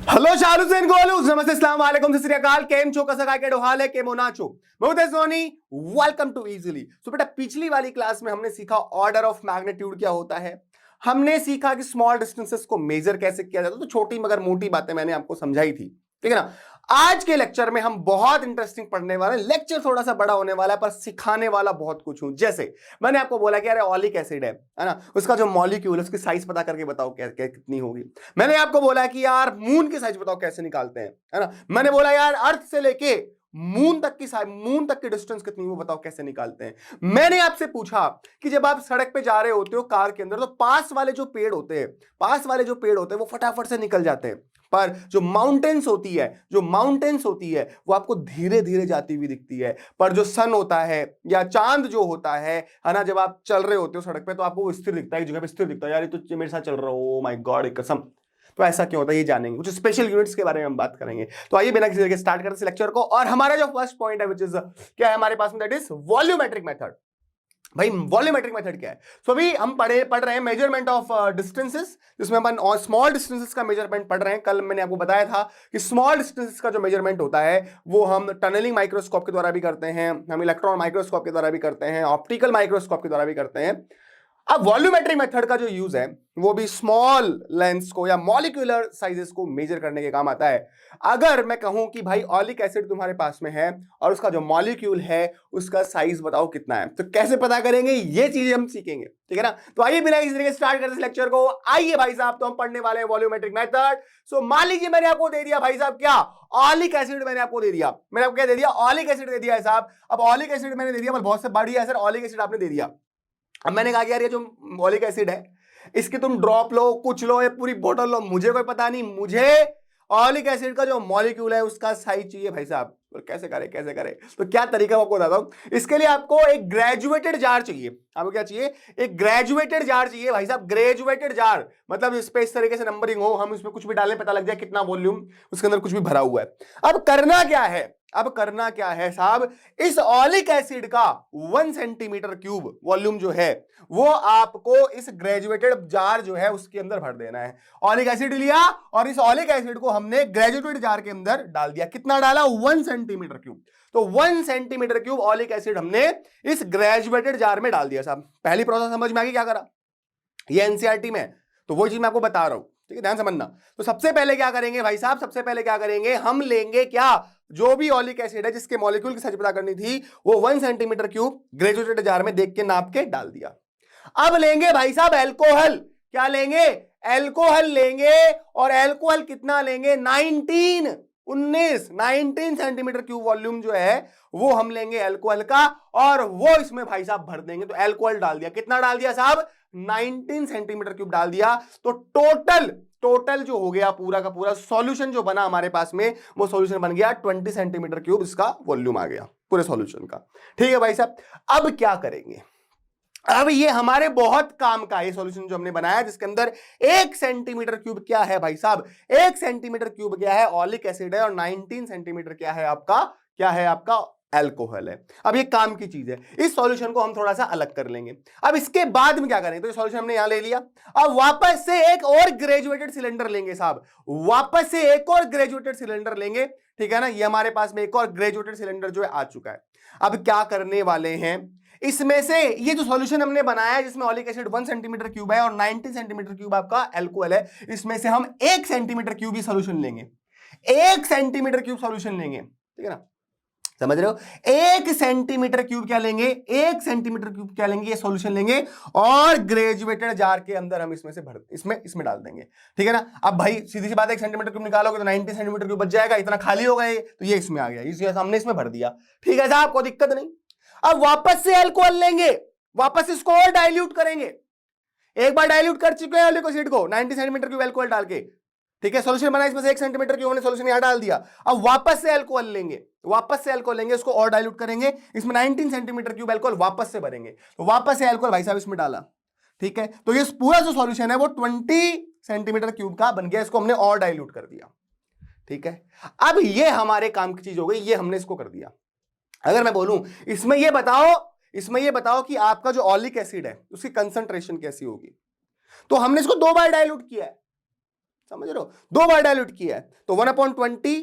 Hello शाहरुसेन Golu नमस्ते अस्सलाम वालेकुम सत श्री अकाल केम छो कसं काय केडो हाल है केमो नाचो मैं सोनी वेलकम टू इजीली। सो बेटा पिछली वाली क्लास में हमने सीखा ऑर्डर ऑफ मैग्नीट्यूड क्या होता है। हमने सीखा कि स्मॉल डिस्टेंसेस को मेजर कैसे किया जाता है। तो छोटी मगर मोटी बातें मैंने आपको समझाई थी, ठीक है ना। आज के लेक्चर में हम बहुत इंटरेस्टिंग पढ़ने वाले हैं। लेक्चर थोड़ा सा बड़ा होने वाला है पर सिखाने वाला बहुत कुछ हूं। जैसे मैंने आपको बोला कि अरे ऑलिक एसिड है ना, उसका जो मॉलिक्यूल है उसकी साइज पता करके बताओ क्या कितनी होगी। मैंने आपको बोला कि यार मून की साइज बताओ कैसे निकालते हैं, है ना। मैंने बोला यार अर्थ से लेके मून तक की साइज, मून तक की डिस्टेंस कितनी वो बताओ कैसे निकालते हैं। मैंने आपसे पूछा कि जब आप सड़क पे जा रहे होते हो कार के अंदर तो पास वाले जो पेड़ होते हैं, पास वाले जो पेड़ होते हैं वो फटाफट से निकल जाते हैं, पर जो माउंटेन्स होती है, जो माउंटेन्स होती है वो आपको धीरे धीरे जाती हुई दिखती है। पर जो सन होता है या चांद जो होता है ना, जब आप चल रहे होते हो सड़क पे तो आपको वो स्थिर दिखता है, जगह पे स्थिर दिखता है। यार ये तो मेरे साथ चल रहा हो, माय गॉड एक कसम। तो ऐसा क्यों होता है ये जानेंगे, कुछ स्पेशल यूनिट्स के बारे में हम बात करेंगे। तो आइए बिना किसी देरी के स्टार्ट करते हैं लेक्चर को। और हमारा जो फर्स्ट पॉइंट है विच इज क्या है हमारे पास में, दैट इज वॉल्यूमेट्रिक मेथड। भाई वॉल्यूमेट्रिक मेथड क्या है? सो अभी हम पढ़ रहे हैं मेजरमेंट ऑफ डिस्टेंसेस, जिसमें अपन स्मॉल डिस्टेंसेस का मेजरमेंट पढ़ रहे हैं। कल मैंने आपको बताया था कि स्मॉल डिस्टेंसेस का जो मेजरमेंट होता है वो हम टनलिंग माइक्रोस्कोप के द्वारा भी करते हैं, हम इलेक्ट्रॉन माइक्रोस्कोप के द्वारा भी करते हैं, ऑप्टिकल माइक्रोस्कोप के द्वारा भी करते हैं। अब वॉल्यूमेट्रिक मेथड का जो यूज है वो भी स्मॉल लेंस को या मॉलिक्यूलर साइजेस को मेजर करने के काम आता है। अगर मैं कहूं कि भाई ऑलिक एसिड तुम्हारे पास में है और उसका जो मॉलिक्यूल है उसका साइज बताओ कितना है, तो कैसे पता करेंगे ये चीजें हम सीखेंगे, ठीक है ना। तो आइए बिना किसी तरीके स्टार्ट करते हैं लेक्चर को। आइए भाई साहब, तो हम पढ़ने वाले हैं वॉल्यूमेट्रिक मेथड। सो मान लीजिए मैंने आपको दे दिया भाई साहब क्या, ऑलिक एसिड मैंने आपको दे दिया, मैंने आपको क्या दे दिया, ऑलिक एसिड दे दिया है साहब। अब ऑलिक एसिड मैंने दे दिया, बहुत से बड़ी है सर, ऑलिक एसिड आपने दे दिया। अब मैंने कहा कि यार ये जो मॉलिक एसिड है इसकी तुम ड्रॉप लो, कुछ लो, ये पूरी बोतल लो, मुझे कोई पता नहीं, मुझे ऑलिक एसिड का जो मॉलिक्यूल है उसका साइज चाहिए भाई साहब। तो कैसे करें कैसे करें, तो क्या तरीका आपको बताता हूं। इसके लिए आपको एक ग्रेजुएटेड जार चाहिए। आपको क्या चाहिए? एक ग्रेजुएटेड जार चाहिए भाई साहब। ग्रेजुएटेड जार मतलब इस पे इस तरीके से नंबरिंग हो, हम इसमें कुछ भी डालें पता लग जाए कितना वॉल्यूम उसके अंदर कुछ भी भरा हुआ है। अब करना क्या है, अब करना क्या है साहब, इस ऑलिक एसिड का 1 सेंटीमीटर क्यूब वॉल्यूम जो है वो आपको इस ग्रेजुएटेड जार जो है उसके अंदर भर देना है। ऑलिक एसिड लिया और इस ऑलिक एसिड को हमने ग्रेजुएटेड जार के अंदर डाल दिया। कितना डाला? 1 सेंटीमीटर क्यूब। तो 1 सेंटीमीटर क्यूब ऑलिक एसिड हमने इस ग्रेजुएटेड जार में डाल दिया साहब। पहली प्रोसेस समझ में आ गई? क्या करा ये एनसीईआरटी में, तो वो चीज मैं आपको बता रहा हूं, ठीक है, ध्यान समझना। तो सबसे पहले क्या करेंगे भाई साहब, सबसे पहले क्या करेंगे, हम लेंगे क्या, जो भी ऑलिक एसिड है जिसके मॉलिक्यूल की साइज पता करनी थी वो 1 सेंटीमीटर क्यूब ग्रेजुएटेड जार में देख के नाप के डाल दिया। अब लेंगे भाई साहब एल्कोहल। क्या लेंगे? एल्कोहल लेंगे। और एल्कोहल कितना लेंगे? 19 सेंटीमीटर क्यूब वॉल्यूम जो है वो हम लेंगे एल्कोहल का और वो इसमें भाई साहब भर देंगे। तो एल्कोहल डाल दिया, कितना डाल दिया साहब? 19 सेंटीमीटर क्यूब डाल दिया। तो टोटल जो हो गया पूरा का पूरा सॉल्यूशन जो बना हमारे पास में वो सॉल्यूशन बन गया 20 सेंटीमीटर क्यूब, इसका वॉल्यूम आ गया पूरे सॉल्यूशन का। ठीक है भाई साहब, अब क्या करेंगे, अब ये हमारे बहुत काम का ये सॉल्यूशन जो हमने बनाया जिसके अंदर 1 सेंटीमीटर क्यूब क्या है भाई साहब, 1 सेंटीमीटर क्यूब क्या है? ऑलिक एसिड है। और 19 सेंटीमीटर क्या है आपका, क्या है आपका? एल्कोहल है। अब ये काम की चीज है, इस सॉल्यूशन को हम थोड़ा सा अलग कर लेंगे। अब इसके बाद में क्या करेंगे, तो ये सॉल्यूशन हमने यहां ले लिया। अब वापस से एक और ग्रेजुएटेड सिलेंडर लेंगे साहब, वापस से एक और ग्रेजुएटेड सिलेंडर लेंगे, ठीक है ना। ये हमारे पास में एक और ग्रेजुएटेड सिलेंडर जो है आ चुका है। अब क्या करने वाले हैं, इसमें से ये जो सॉल्यूशन हमने बनाया है जिसमें ऑलिक एसिड 1 सेंटीमीटर क्यूब है और 90 सेंटीमीटर क्यूब आपका एल्कोहल है, इसमें से हम 1 सेंटीमीटर क्यूब ही सॉल्यूशन लेंगे, 1 सेंटीमीटर क्यूब सॉल्यूशन लेंगे, ठीक है ना, समझ रहे हो। 1 सेंटीमीटर क्यूब क्या लेंगे, 1 सेंटीमीटर क्यूब क्या लेंगे, ये सॉल्यूशन लेंगे और ग्रेजुएटेड जार के अंदर हम इसमें से भर इसमें डाल देंगे, ठीक है ना। अब भाई सीधी सी बात है, 1 सेंटीमीटर क्यूब निकालोगे तो 90 सेंटीमीटर क्यूब बच जाएगा, इतना खाली होगा ये, तो ये इसमें आ गया, इस हमने इसमें भर दिया, ठीक है साहब, कोई दिक्कत नहीं। अब वापस से अल्कोहल लेंगे, वापस इसको और डाइल्यूट करेंगे। एक बार डाइल्यूट कर चुके हैं ऑलिक एसिड को 90 सेंटीमीटर क्यूब अल्कोहल डाल के, ठीक है, सॉल्यूशन बना, इसमें से 1 सेंटीमीटर क्यूब हमने सॉल्यूशन यहां डाल दिया। अब वापस से अल्कोहल लेंगे, वापस से अल्कोहल लेंगे, इसको और डाइल्यूट करेंगे, इसमें 19 सेंटीमीटर क्यूब अल्कोहल वापस से भरेंगे। तो वापस से अल्कोहल भाई साहब इसमें डाला, ठीक है। तो ये पूरा जो सॉल्यूशन है वो 20 सेंटीमीटर क्यूब का बन गया, इसको हमने और डाइल्यूट कर दिया, ठीक है। अब ये हमारे काम की चीज हो गई, ये हमने इसको कर दिया। अगर मैं बोलूं इसमें ये बताओ कि आपका जो ऑलिक एसिड है उसकी कंसंट्रेशन कैसी होगी, तो हमने इसको 2 बार डाइल्यूट किया है, समझ रहे हो, 2 बार डायल्यूट किया है तो 1/20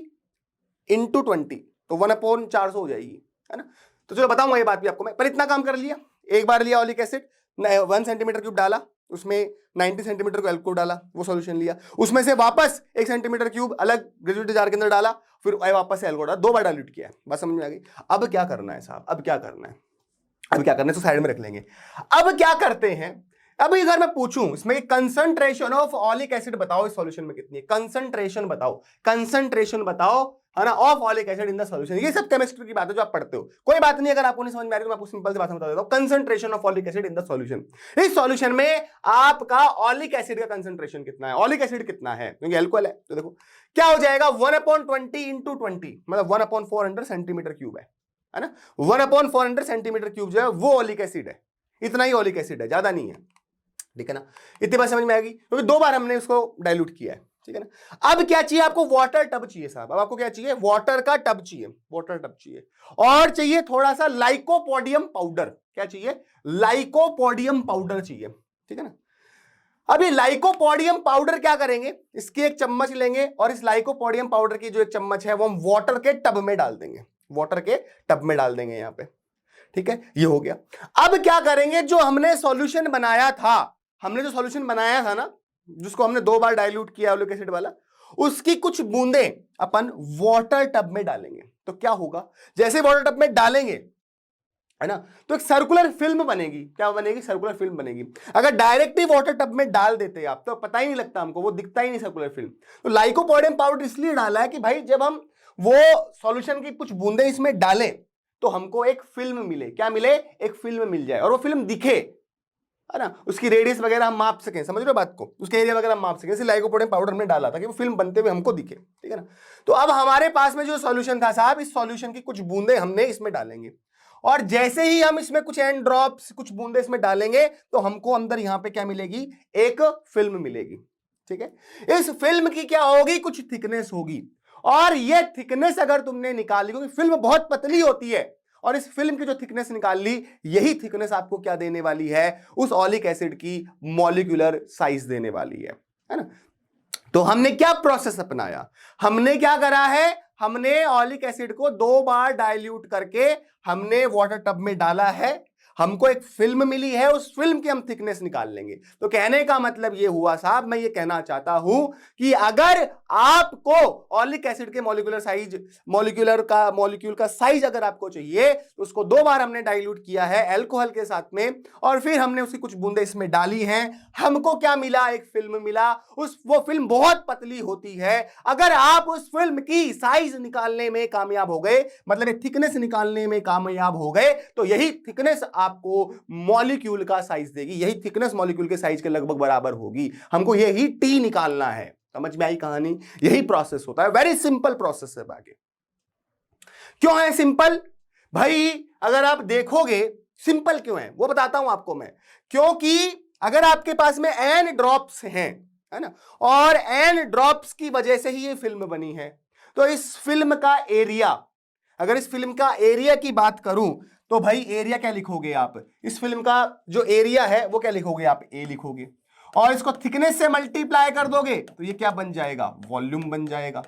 इंटू 20 तो 1/400 हो जाएगी, है ना। तो चलो बताऊंगा ये बात भी आपको मैं, पर इतना काम कर लिया। एक बार लिया ऑलिक एसिड, 1 सेंटीमीटर क्यूब डाला, उसमें 90 सेंटीमीटर को एल्कोहल डाला, वो सॉल्यूशन लिया, उसमें से वापस 1 सेंटीमीटर क्यूब अलग ग्रेजुएटेड जार के अंदर डाला, फिर वापस से एल्कोहल डाला, 2 बार डायल्यूट किया है। बस समझ में आ गई। अब क्या करना है साहब, अब क्या करना है, अब क्या करना है, तो साइड में रख लेंगे। अब क्या करते हैं, अब अगर मैं पूछूं इसमें कंसंट्रेशन ऑफ ऑलिक एसिड बताओ इस सॉल्यूशन में कितनी है, कंसंट्रेशन बताओ, कंसंट्रेशन बताओ, है ना, of oleic acid in the solution. ये सब केमिस्ट्री की बात है जो आप पढ़ते हो, कोई बात नहीं, अगर आपको नहीं समझ में आ रही तो मैं आपको सिंपल सी बात बता देता हूं। Concentration of oleic acid in the solution, इस सॉल्यूशन में आपका ऑलिक एसिड का कंसंट्रेशन कितना है, ऑलिक एसिड कितना है, क्योंकि अल्कोहल है, तो देखो क्या हो जाएगा, 1/20 इंटू 20 मतलब 1/400 सेंटीमीटर क्यूब है ना, 1/400 सेंटीमीटर क्यूब जो है वो ऑलिक एसिड है, इतना ही ऑलिक एसिड है, ज्यादा नहीं है, ठीक है ना। इतनी बात समझ में आएगी, क्योंकि 2 बार हमने उसको डाइल्यूट किया है, ठीक है ना। अब क्या चाहिए आपको, वाटर टब चाहिए साहब, अब आपको क्या चाहिए, वाटर का टब चाहिए, वाटर टब चाहिए, और चाहिए थोड़ा सा लाइकोपोडियम पाउडर, क्या चाहिए, लाइकोपोडियम पाउडर चाहिए, ठीक है ना। अब ये लाइकोपोडियम पाउडर क्या करेंगे, इसकी एक चम्मच लेंगे और इस लाइकोपोडियम पाउडर की जो एक चम्मच है वो हम वाटर के टब में डाल देंगे, वाटर के टब में डाल देंगे यहां पे, ठीक है, ये हो गया। अब क्या करेंगे, जो हमने सॉल्यूशन बनाया था, हमने जो सॉल्यूशन बनाया था ना, जिसको हमने 2 बार डाइल्यूट किया ऑलिक एसिड वाला, उसकी कुछ बूंदें अपन वाटर टब में डालेंगे। तो क्या होगा, जैसे वाटर टब में डालेंगे, है ना, तो एक सर्कुलर फिल्म बनेगी, क्या बनेगी, सर्कुलर फिल्म बनेगी। अगर डायरेक्टली वाटर टब में डाल देते आप तो पता ही नहीं लगता हमको, वो दिखता ही नहीं सर्कुलर फिल्म। तो लाइकोपोडियम पाउडर इसलिए डाला है कि भाई जब हम वो सॉल्यूशन की कुछ बूंदें इसमें डालें तो हमको एक फिल्म मिले, क्या मिले, एक फिल्म मिल जाए, और वो फिल्म दिखे, है ना, उसकी रेडियस वगैरह हम माप सकें, समझ रहे हो बात को, उसके एरिया वगैरह हम माप सकें। इसलिए लाइकोपोडियम पाउडर हमने डाला था कि वो फिल्म बनते हुए हमको दिखे, ठीक है ना। तो अब हमारे पास में जो सॉल्यूशन था साहब, इस सॉल्यूशन की कुछ बूंदें हमने इसमें डालेंगे, और जैसे ही हम इसमें कुछ एंड ड्रॉप्स, कुछ बूंदे इसमें डालेंगे तो हमको अंदर यहां पे क्या मिलेगी, एक फिल्म मिलेगी, ठीक है। इस फिल्म की क्या होगी, कुछ थिकनेस होगी, और ये थिकनेस अगर तुमने निकाली, क्योंकि फिल्म बहुत पतली होती है, और इस फिल्म की जो थिकनेस निकाल ली, यही थिकनेस आपको क्या देने वाली है, उस ऑलिक एसिड की मॉलिक्यूलर साइज देने वाली है ना। तो हमने क्या प्रोसेस अपनाया, हमने क्या करा है, हमने ऑलिक एसिड को 2 बार डाइल्यूट करके हमने वाटर टब में डाला है, हमको एक फिल्म मिली है, उस फिल्म की हम थिकनेस निकाल लेंगे। तो कहने का मतलब ये हुआ साहब, मैं ये कहना चाहता हूं कि अगर आपको ऑलिक एसिड के मॉलिक्यूल का साइज अगर आपको चाहिए तो उसको 2 बार हमने डाइल्यूट किया है अल्कोहल के साथ में, और फिर हमने उसकी कुछ बूंदे इसमें डाली हैं, हमको क्या मिला, एक फिल्म मिला। वो फिल्म बहुत पतली होती है, अगर आप उस फिल्म की साइज निकालने में कामयाब हो गए, मतलब थिकनेस निकालने में कामयाब हो गए, तो यही थिकनेस आपको मॉलिक्यूल का साइज देगी, यही थिकनेस मॉलिक्यूल के साइज के लगभग बराबर होगी। हमको यही टी निकालना है, समझ में आई कहानी, यही प्रोसेस होता है, वेरी सिंपल प्रोसेस है। बाकी क्यों है सिंपल भाई, अगर आप देखोगे सिंपल क्यों है वो बताता हूं आपको मैं, क्योंकि अगर आपके पास में एन ड्रॉप्स हैं, है ना, और एन ड्रॉप्स की वजह से ही ये फिल्म बनी है, तो इस फिल्म का एरिया, अगर इस फिल्म का एरिया की बात करूं तो भाई एरिया क्या लिखोगे आप, इस फिल्म का जो एरिया है वो क्या लिखोगे आप, ए लिखोगे, और इसको थिकनेस से मल्टीप्लाई कर दोगे तो ये क्या बन जाएगा, वॉल्यूम बन जाएगा,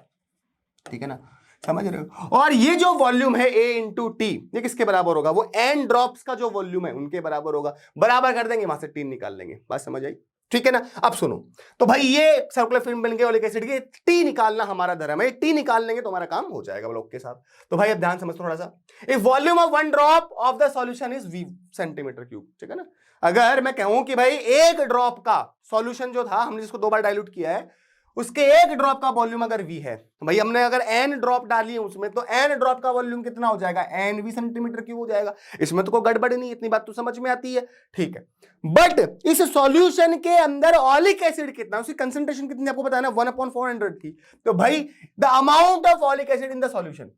ठीक है ना, समझ रहे हो। और ये जो वॉल्यूम है ए इंटू टी, ये किसके बराबर होगा, वो एन ड्रॉप्स का जो वॉल्यूम है उनके बराबर होगा, बराबर कर देंगे, वहां से टी निकाल लेंगे, बात समझ आई, ठीक है ना। अब सुनो, तो भाई ये सर्कुलर फिल्म बन गई ऑलिक एसिड की, टी निकालना हमारा धर्म है, टी निकाल लेंगे तो हमारा काम हो जाएगा ब्लॉक के साथ। तो भाई अब ध्यान समझ थोड़ा सा, if volume of 1 drop of the solution is v centimetre cube, ठीक है ना। अगर मैं कहूं कि भाई एक ड्रॉप का सॉल्यूशन जो था, हमने जिसको 2 बार डाइल्यूट किया है, उसके एक ड्रॉप का वॉल्यूम अगर v है, तो भाई हमने अगर n ड्रॉप डाली है उसमें, तो n ड्रॉप का वॉल्यूम कितना हो जाएगा, nv सेंटीमीटर क्यूब हो जाएगा। इसमें तो कोई गड़बड़ नहीं, इतनी बात तो समझ में आती है, ठीक है। बट इस सॉल्यूशन के अंदर ऑलिक एसिड कितना, उसकी कंसंट्रेशन कितनी आपको बताया ना, 1/400 थी। तो भाई the amount of oleic acid in the solution,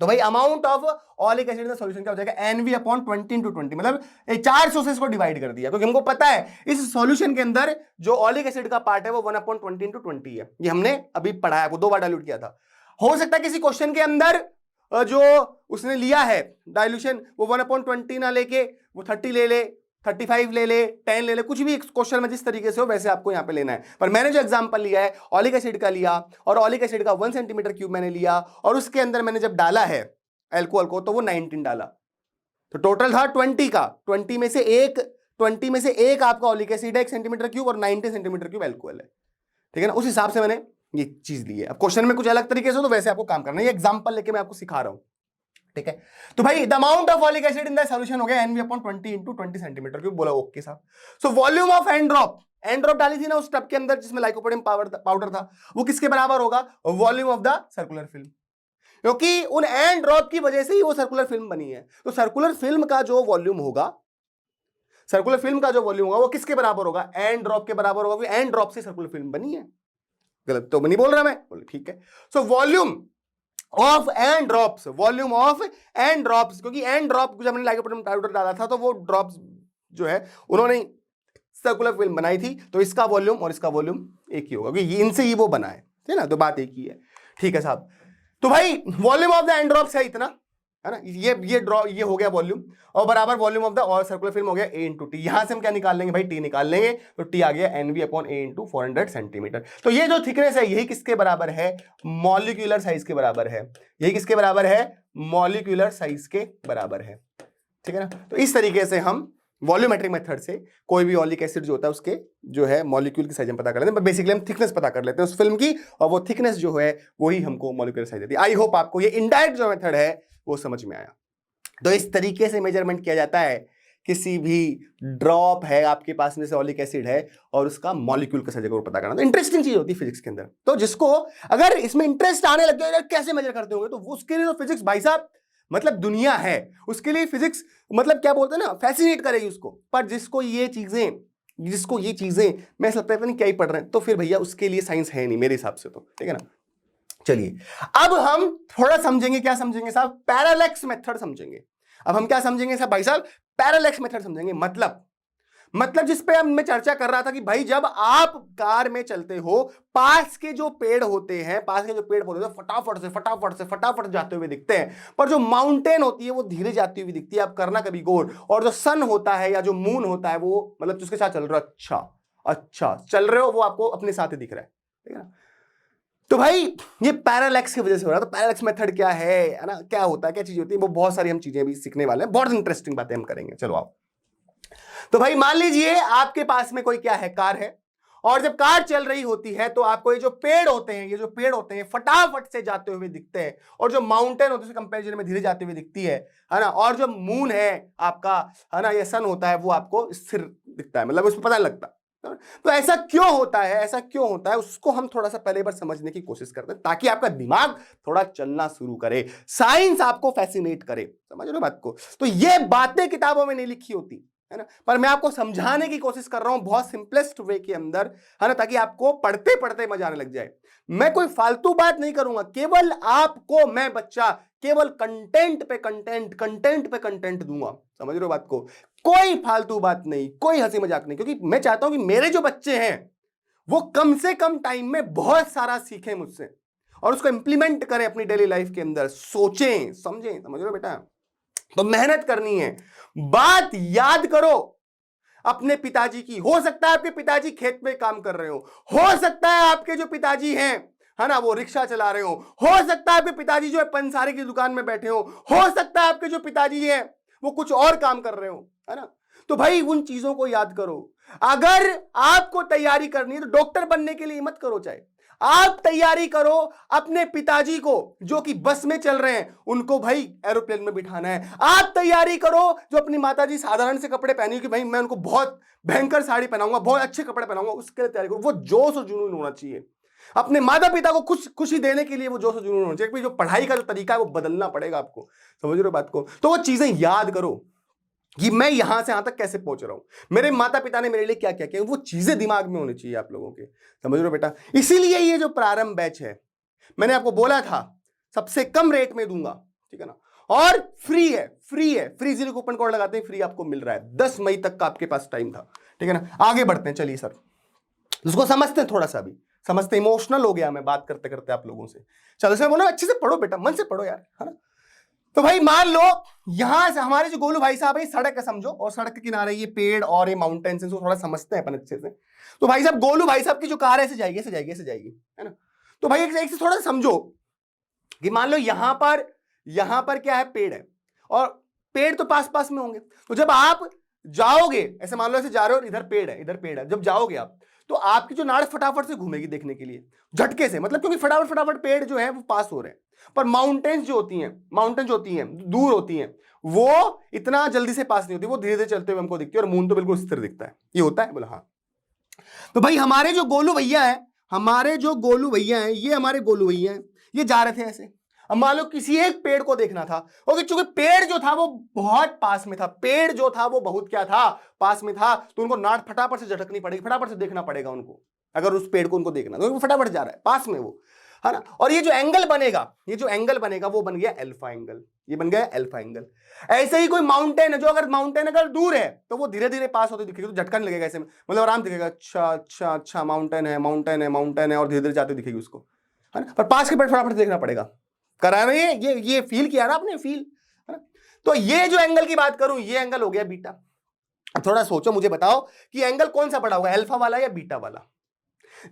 तो भाई amount of oleic acid in the solution क्या हो जाएगा, NV/20 into 20, मतलब 400 से इसको डिवाइड कर दिया, क्योंकि हमको पता है इस सॉल्यूशन के अंदर जो ऑलिक एसिड का पार्ट है वो 1/20 into 20 है, ये हमने अभी पढ़ा है, वो 2 बार डाइल्यूट किया था। हो सकता है किसी क्वेश्चन के अंदर जो उसने लिया है डाइल्यूशन वो 1/20 ना लेके वो 30 ले ले, 35 ले ले, 10 ले ले, कुछ भी क्वेश्चन में जिस तरीके से हो वैसे आपको यहां पे लेना है। पर मैंने जो एग्जांपल लिया है ऑलिक एसिड का लिया, और ऑलिक एसिड का 1 सेंटीमीटर क्यूब मैंने लिया, और उसके अंदर मैंने जब डाला है एल्कोहल को तो वो 19 डाला, तो टोटल था 20 का। 20 में से एक आपका ऑलिक एसिड है 1 सेंटीमीटर क्यूब, और 90 सेंटीमीटर क्यूब एल्कोहल है, ठीक है ना। उस हिसाब से मैंने ये चीज ली है। अब क्वेश्चन में कुछ अलग तरीके से हो तो वैसे आपको काम करना है, ये एग्जांपल लेके मैं आपको सिखा रहा हूं, ठीक है। तो भाई the amount of oleic acid in the solution हो गया NV/20 इंटू 20 सेंटीमीटर क्यूब, बोला ओके साहब। So volume of n drop डाली थी ना उस टब के अंदर जिसमें लाइकोपोडियम पाउडर था, वो किसके बराबर होगा? Volume of the circular film, क्योंकि उन एन ड्रॉप की वजह से ही वो सर्कुलर फिल्म बनी है। तो सर्कुलर फिल्म का जो वॉल्यूम होगा वो किसके बराबर होगा? एन ड्रॉप के बराबर होगा, क्योंकि एन ड्रॉप से सर्कुलर फिल्म बनी है। गलत तो नहीं बोल रहा मैं, बोले ठीक है। So volume of n drops, क्योंकि एन ड्रॉप जब हमने लाइकोपोडियम पाउडर डाला था तो वो ड्रॉप्स जो है उन्होंने सर्कुलर फिल्म बनाई थी, तो इसका वॉल्यूम और इसका वॉल्यूम एक ही होगा, क्योंकि इनसे ही वो बना है ना, तो बात एक ही है, ठीक है साहब। तो भाई volume of the n drops है इतना, है ना, ये हो गया वॉल्यूम, और बराबर वॉल्यूम ऑफ द और सर्कुलर फिल्म हो गया A इंटू टी। यहां से हम क्या निकाल लेंगे भाई? T निकाल लेंगे, तो T आ गया NV/A इंटू 400 सेंटीमीटर। तो ये जो थिकनेस है यही किसके बराबर है? मॉलिक्यूलर साइज के बराबर है। यही किसके बराबर है? मॉलिक्यूलर साइज के बराबर है, ठीक है ना। तो इस तरीके से हम वॉल्यूमेट्रिक मेथड से कोई भी ऑलिक एसिड जो होता है उसके जो है मॉलिक्यूल की साइज हम पता कर लेते हैं, बेसिकली हम थिकनेस पता कर लेते हैं उस फिल्म की, और वो थिकनेस जो है वही हमको मॉलिक्यूलर साइज देती है। आई होप आपको ये इनडायरेक्ट जो मेथड है वो समझ में आया। तो इस तरीके से मेजरमेंट किया जाता है किसी भी ड्रॉप है आपके पास में से ऑलिक एसिड है और उसका मॉलिक्यूल का साइज को पता करना। तो इंटरेस्टिंग चीज होती है फिजिक्स के अंदर। तो जिसको अगर इसमें इंटरेस्ट आने लग जाए कैसे मेजर करते होंगे, तो उसके लिए तो फिजिक्स भाई साहब मतलब दुनिया है, उसके लिए फिजिक्स मतलब क्या बोलते हैं ना, फैसिनेट करेगी उसको। पर जिसको ये चीजें मैं सब पता नहीं क्या ही पढ़ रहे हैं, तो फिर भैया उसके लिए साइंस है नहीं मेरे हिसाब से, तो ठीक है ना। चलिए अब हम थोड़ा समझेंगे, क्या समझेंगे साहब? पैरालेक्स मेथड समझेंगे। अब हम क्या समझेंगे साहब? भाई साहब पैरालेक्स मेथड समझेंगे। मतलब जिस पे मैं चर्चा कर रहा था कि भाई जब आप कार में चलते हो, पास के जो पेड़ होते हैं फटाफट जाते हुए दिखते हैं, पर जो माउंटेन होती है वो धीरे जाती हुई दिखती है। आप करना कभी गौर, और जो सन होता है या जो मून होता है वो मतलब जिसके साथ चल रहे हो, अच्छा चल रहे हो, वो आपको अपने साथ ही दिख रहा है, ठीक है ना। तो भाई ये पैरालेक्स की वजह से हो रहा है। तो पैरालेक्स मेथड क्या है ना, क्या होता है, क्या चीज होती है, वो बहुत सारी हम चीजें भी सीखने वाले हैं, बहुत इंटरेस्टिंग बातें हम करेंगे। चलो आओ। तो भाई मान लीजिए आपके पास में कोई क्या है, कार है, और जब कार चल रही होती है तो आपको ये जो पेड़ होते हैं फटाफट से जाते हुए दिखते हैं, और जो माउंटेन होते हैं कंपैरिजन में धीरे जाते हुए दिखती है ना, और जो मून है आपका, है ना, ये सन होता है, वो आपको स्थिर दिखता है, मतलब उसमें पता नहीं लगता। तो ऐसा क्यों होता है उसको हम थोड़ा सा पहले बार समझने की कोशिश करते हैं, ताकि आपका दिमाग थोड़ा चलना शुरू करे, साइंस आपको फैसिनेट करे, समझ रहे हो बात को। तो ये बातें किताबों में नहीं लिखी होती है ना, पर मैं आपको समझाने की कोशिश कर रहा हूं बहुत सिंपलेस्ट वे के अंदर, है ना, ताकि आपको पढ़ते पढ़ते मजा आने लग जाए। मैं कोई फालतू बात नहीं करूंगा, केवल आपको मैं बच्चा केवल कंटेंट पे कंटेंट दूंगा, समझ रहे हो बात को। कोई फालतू बात नहीं, कोई हंसी मजाक नहीं, क्योंकि मैं चाहता हूं कि मेरे जो बच्चे हैं वो कम से कम टाइम में बहुत सारा सीखें मुझसे, और उसको इंप्लीमेंट करें अपनी डेली लाइफ के अंदर, सोचें समझें, समझ रहे हो बेटा। तो मेहनत करनी है, बात याद करो अपने पिताजी की। हो सकता है आपके पिताजी खेत में काम कर रहे हो सकता है आपके जो पिताजी हैं, है ना, वो रिक्शा चला रहे हो सकता है आपके पिताजी जो है पंसारी की दुकान में बैठे हो सकता है आपके जो पिताजी हैं वो कुछ और काम कर रहे हो, है ना। तो भाई उन चीजों को याद करो। अगर आपको तैयारी करनी है तो डॉक्टर बनने के लिए मत करो, चाहे आप तैयारी करो अपने पिताजी को जो कि बस में चल रहे हैं, उनको भाई एरोप्लेन में बिठाना है। आप तैयारी करो जो अपनी माताजी साधारण से कपड़े पहनी कि भाई मैं उनको बहुत भयंकर साड़ी पहनाऊंगा, बहुत अच्छे कपड़े पहनाऊंगा, उसके लिए तैयारी करो। वो जोश और जुनून होना चाहिए। अपने माता पिता को खुशी देने के लिए वो जोश और जुनून होना चाहिए। जो पढ़ाई का जो तरीका है वो बदलना पड़ेगा आपको, समझ रहे हो बात को। तो वो चीजें याद करो कि मैं यहां से यहां तक कैसे पहुंच रहा हूं, मेरे माता पिता ने मेरे लिए क्या क्या किया, वो चीजें दिमाग में होनी चाहिए आप लोगों के, समझ रहे हो बेटा। इसीलिए ये जो प्रारंभ बैच है मैंने आपको बोला था सबसे कम रेट में दूंगा, ठीक है ना, और फ्री है। फ्री 0 कूपन कोड लगाते हैं, फ्री आपको मिल रहा है। 10 मई तक का आपके पास टाइम था, ठीक है ना। आगे बढ़ते हैं, चलिए सर उसको समझते हैं, थोड़ा सा भी समझते, इमोशनल हो गया मैं बात करते करते आप लोगों से। चलो सर बोलो अच्छे से पढ़ो बेटा, मन से पढ़ो यार, है ना। तो भाई मान लो यहां से हमारे जो गोलू भाई साहब है, सड़क है समझो, और सड़क के किनारे ये पेड़ और ये माउंटेन्स, इसको थोड़ा समझते हैं अपन अच्छे से। तो भाई साहब गोलू भाई साहब की जो कार है ऐसे जाएगी, ऐसे जाएगी, ऐसे जाएगी, है ना। तो भाई एक से थोड़ा समझो कि मान लो यहां पर क्या है, पेड़ है, और पेड़ तो पास पास में होंगे। तो जब आप जाओगे ऐसे, मान लो ऐसे जा रहे हो, इधर पेड़ है, इधर पेड़ है, जब जाओगे आप तो आपकी जो नाड़ फटाफट से घूमेगी देखने के लिए, झटके से, मतलब क्योंकि फटाफट फटाफट पेड़ जो है वो पास हो रहे हैं। पर माउंटेन्स जो होती हैं दूर होती हैं, वो इतना जल्दी से पास नहीं होती, वो धीरे धीरे चलते हुए हमको दिखती है, और मून तो बिल्कुल स्थिर दिखता है। ये होता है, बोला हाँ। तो भाई हमारे जो गोलू भैया है, ये हमारे गोलू भैया हैं, ये जा रहे थे ऐसे। अब मान लो किसी एक पेड़ को देखना था, क्योंकि चूंकि पेड़ जो था वो बहुत पास में था, पेड़ जो था वो बहुत क्या था, पास में था, तो उनको नाट फटाफट से झटकनी पड़ेगी, फटाफट से देखना पड़ेगा उनको, अगर उस पेड़ को उनको देखना, तो फटाफट जा रहा है पास में वो, है ना। और ये जो एंगल बनेगा वो बन गया अल्फा एंगल, ये बन गया अल्फा एंगल। ऐसे ही कोई माउंटेन है, जो अगर माउंटेन अगर दूर है तो वो धीरे धीरे पास होते दिखेगी, तो झटका नहीं लगेगा ऐसे में, मतलब आराम दिखेगा, अच्छा अच्छा अच्छा माउंटेन है, और धीरे धीरे जाते दिखेगी उसको, है ना। पर पास के पेड़ फटाफट देखना पड़ेगा, करा रहे हैं ये फील किया ना आपने, फील, है ना। तो ये जो एंगल की बात करूं, ये एंगल हो गया बीटा। अब थोड़ा सोचो, मुझे बताओ कि एंगल कौन सा बड़ा होगा, अल्फा वाला या बीटा वाला।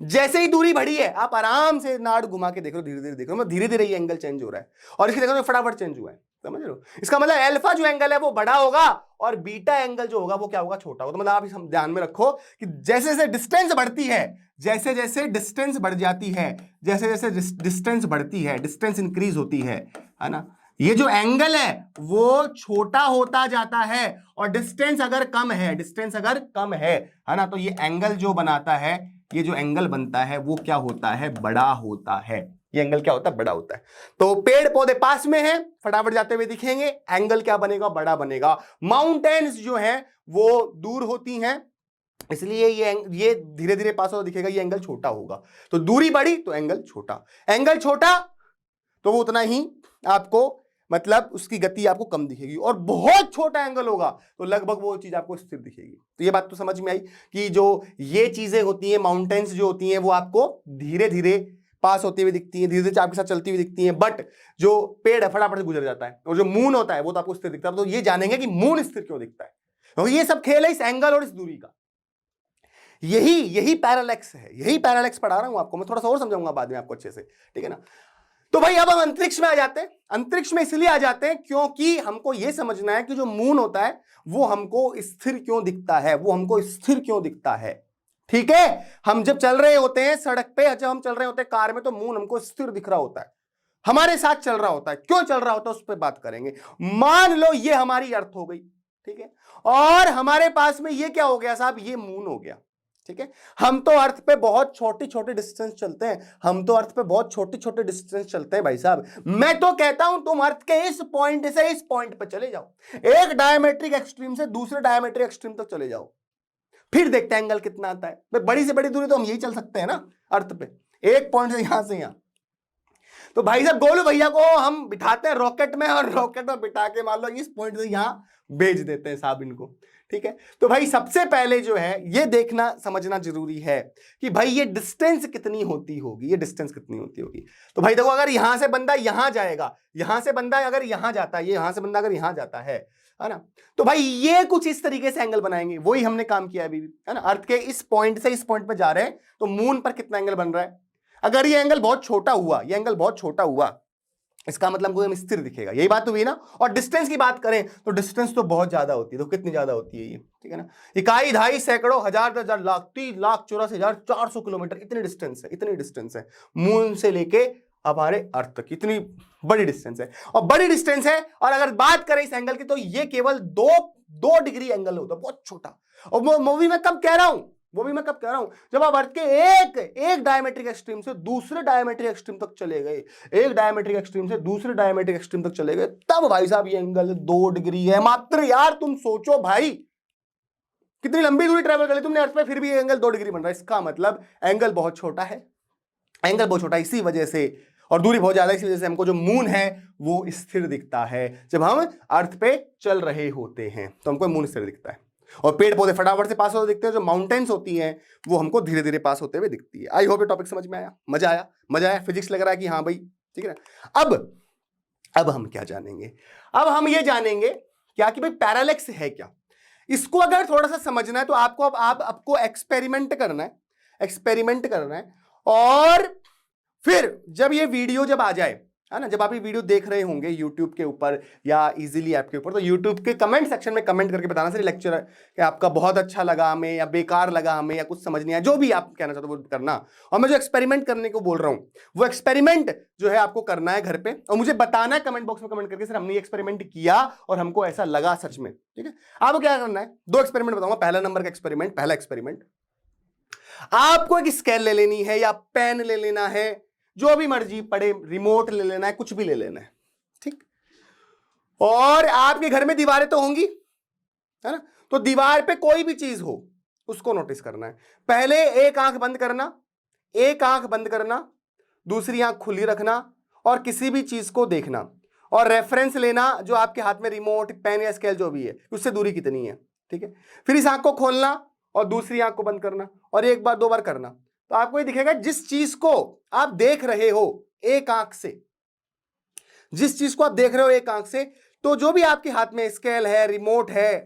जैसे ही दूरी बढ़ी है, आप आराम से नाड़ घुमा के देख लो, धीरे धीरे देख लो, धीरे धीरे ये एंगल चेंज हो रहा है, और इसके देखो फटाफट चेंज हुआ है, समझ रहे हो। इसका मतलब अल्फा जो एंगल है वो बड़ा होगा, और बीटा एंगल जो होगा वो क्या होगा, छोटा होगा। तो मतलब आप इस ध्यान में रखो कि जैसे जैसे डिस्टेंस बढ़ती है, जैसे जैसे डिस्टेंस बढ़ जाती है, जैसे जैसे डिस्टेंस बढ़ती है, डिस्टेंस इंक्रीज होती है ना, ये जो एंगल है वो छोटा होता जाता है, और डिस्टेंस अगर कम है ना, तो ये एंगल जो बनाता है, ये जो एंगल बनता है वो क्या होता है, बड़ा होता है। ये एंगल क्या होता है, बड़ा होता है। तो पेड़ पौधे पास में हैं, फटाफट जाते हुए दिखेंगे, एंगल क्या बनेगा, बड़ा बनेगा। माउंटेन्स जो हैं वो दूर होती हैं, इसलिए ये धीरे धीरे पास होता दिखेगा, ये एंगल छोटा होगा। तो दूरी बड़ी तो एंगल छोटा, तो वो उतना ही आपको, मतलब उसकी गति आपको कम दिखेगी, और बहुत छोटा एंगल होगा तो लगभग वो चीज आपको स्थिर दिखेगी। तो ये बात तो समझ में आई कि जो ये चीजें होती हैं, माउंटेन्स जो होती हैं, वो आपको धीरे धीरे पास होती हुई दिखती हैं, धीरे धीरे आपके साथ चलती हुई दिखती हैं, बट जो पेड़ है फटाफट से गुजर जाता है, और जो मून होता है वो तो आपको स्थिर दिखता है। तो ये जानेंगे कि मून स्थिर क्यों दिखता है, क्योंकि ये सब खेल है इस एंगल और इस दूरी का। यही पैरालैक्स है, यही पैरालैक्स पढ़ा रहा हूं आपको मैं, थोड़ा सा और समझाऊंगा बाद में आपको अच्छे से, ठीक है ना। तो भाई अब हम अंतरिक्ष में आ जाते हैं। अंतरिक्ष में इसलिए आ जाते हैं क्योंकि हमको यह समझना है कि जो मून होता है वो हमको स्थिर क्यों दिखता है, ठीक है। हम जब चल रहे होते हैं सड़क पे, जब हम चल रहे होते हैं कार में, तो मून हमको स्थिर दिख रहा होता है, हमारे साथ चल रहा होता है। क्यों चल रहा होता है उस पर बात करेंगे। मान लो ये हमारी अर्थ हो गई, ठीक है, और हमारे पास में ये क्या हो गया साहब, ये मून हो गया, ठीक है। हम तो अर्थ पे बहुत छोटे छोटे डिस्टेंस चलते हैं, भाई साहब। मैं तो कहता हूं तुम अर्थ के इस पॉइंट से इस पॉइंट पे चले जाओ, एक डायमेट्रिक एक्सट्रीम से दूसरे डायमेट्रिक एक्सट्रीम तक चले जाओ, फिर देखते हैं एंगल कितना आता है। बड़ी से बड़ी दूरी तो हम यही चल सकते हैं ना अर्थ पे, एक पॉइंट से यहां से यहां। तो भाई साहब गोलू भैया को हम बिठाते हैं रॉकेट में, और रॉकेट में बिठा के मान लो इस पॉइंट से यहां भेज देते हैं साहब इनको, ठीक है। तो भाई सबसे पहले जो है ये देखना समझना जरूरी है कि भाई ये डिस्टेंस कितनी होती होगी, तो भाई देखो, अगर यहां से बंदा यहां जाएगा, यहां से बंदा अगर यहां जाता है, यहां से बंदा अगर यहां जाता है ना, तो भाई ये कुछ इस तरीके से एंगल बनाएंगे, वही हमने काम किया अभी भी, है ना। अर्थ के इस पॉइंट से इस पॉइंट पर जा रहे हैं, तो मून पर कितना एंगल बन रहा है। अगर ये एंगल बहुत छोटा हुआ, इसका मतलब कोई स्थिर दिखेगा, यही बात हुई ना। और डिस्टेंस की बात करें तो डिस्टेंस तो बहुत ज्यादा होती है, तो कितनी ज्यादा होती है ये, ठीक है ना। इकाई, दहाई, सैकड़ों, हजार, 10,000, लाख, 30,84,400 किलोमीटर, इतनी डिस्टेंस है मून से लेके हमारे अर्थ तक, इतनी बड़ी डिस्टेंस है, और अगर बात करें इस एंगल की, तो ये केवल 2 डिग्री एंगल होता है, बहुत छोटा। और वो भी मैं कब कह रहा हूं, जब आप अर्थ के एक डायमेट्रिक एक्सट्रीम से दूसरे डायमेट्रिक एक्सट्रीम तक चले गए, तब भाई साहब ये एंगल 2 डिग्री है मात्र। यार तुम सोचो भाई, कितनी लंबी दूरी ट्रेवल कर ली तुमने अर्थ पे, फिर भी ये एंगल 2 डिग्री बन रहा है। इसका मतलब एंगल बहुत छोटा है, इसी वजह से, और दूरी बहुत ज्यादा, इसी वजह से हमको जो मून है वो स्थिर दिखता है। जब हम अर्थ पे चल रहे होते हैं तो हमको मून स्थिर दिखता है, और पेड़ पौधे फटाफट से पास होते दिखते हैं, जो माउंटेन्स होती हैं वो हमको धीरे धीरे पास होते हुए दिखती है। आई होप ये टॉपिक समझ में आया, मजा आया, फिजिक्स लग रहा है कि हाँ भाई, ठीक है ना। अब अब हम क्या जानेंगे? अब हम ये जानेंगे क्या कि भाई पैरालेक्स है क्या। इसको अगर थोड़ा सा समझना है तो आपको एक्सपेरिमेंट करना है, एक्सपेरिमेंट करना है। और फिर जब ये वीडियो जब आ जाए, है ना, जब आप ये वीडियो देख रहे होंगे YouTube के ऊपर या इजीली ऐप के ऊपर, तो YouTube के कमेंट सेक्शन में कमेंट करके बताना सर लेक्चर कि आपका बहुत अच्छा लगा हमें, या बेकार लगा हमें, या कुछ समझ नहीं आया, जो भी आप कहना चाहते हो वो करना। और मैं जो एक्सपेरिमेंट करने को बोल रहा हूं वो एक्सपेरिमेंट जो है आपको करना है घर पे, और मुझे बताना है कमेंट बॉक्स में कमेंट करके सर हमने ये एक्सपेरिमेंट किया और हमको ऐसा लगा सच में। ठीक है, आपको क्या करना है, 2 एक्सपेरिमेंट बताऊंगा। पहला नंबर का एक्सपेरिमेंट, पहला एक्सपेरिमेंट, आपको एक स्केल ले लेनी है या पेन ले लेना है, जो भी मर्जी पड़े, रिमोट ले लेना है, कुछ भी ले लेना है। ठीक, और आपके घर में दीवारें तो होंगी, है ना, तो दीवार पे कोई भी चीज हो उसको नोटिस करना है। पहले एक आंख बंद करना, एक आंख बंद करना, दूसरी आंख खुली रखना और किसी भी चीज को देखना और रेफरेंस लेना जो आपके हाथ में रिमोट, पेन या स्केल जो भी है उससे दूरी कितनी है। ठीक है, फिर इस आंख को खोलना और दूसरी आंख को बंद करना और एक बार 2 बार करना, तो आपको ये दिखेगा जिस चीज को आप देख रहे हो एक आंख से, जिस चीज को आप देख रहे हो एक आंख से, तो जो भी आपके हाथ में स्केल है, रिमोट है,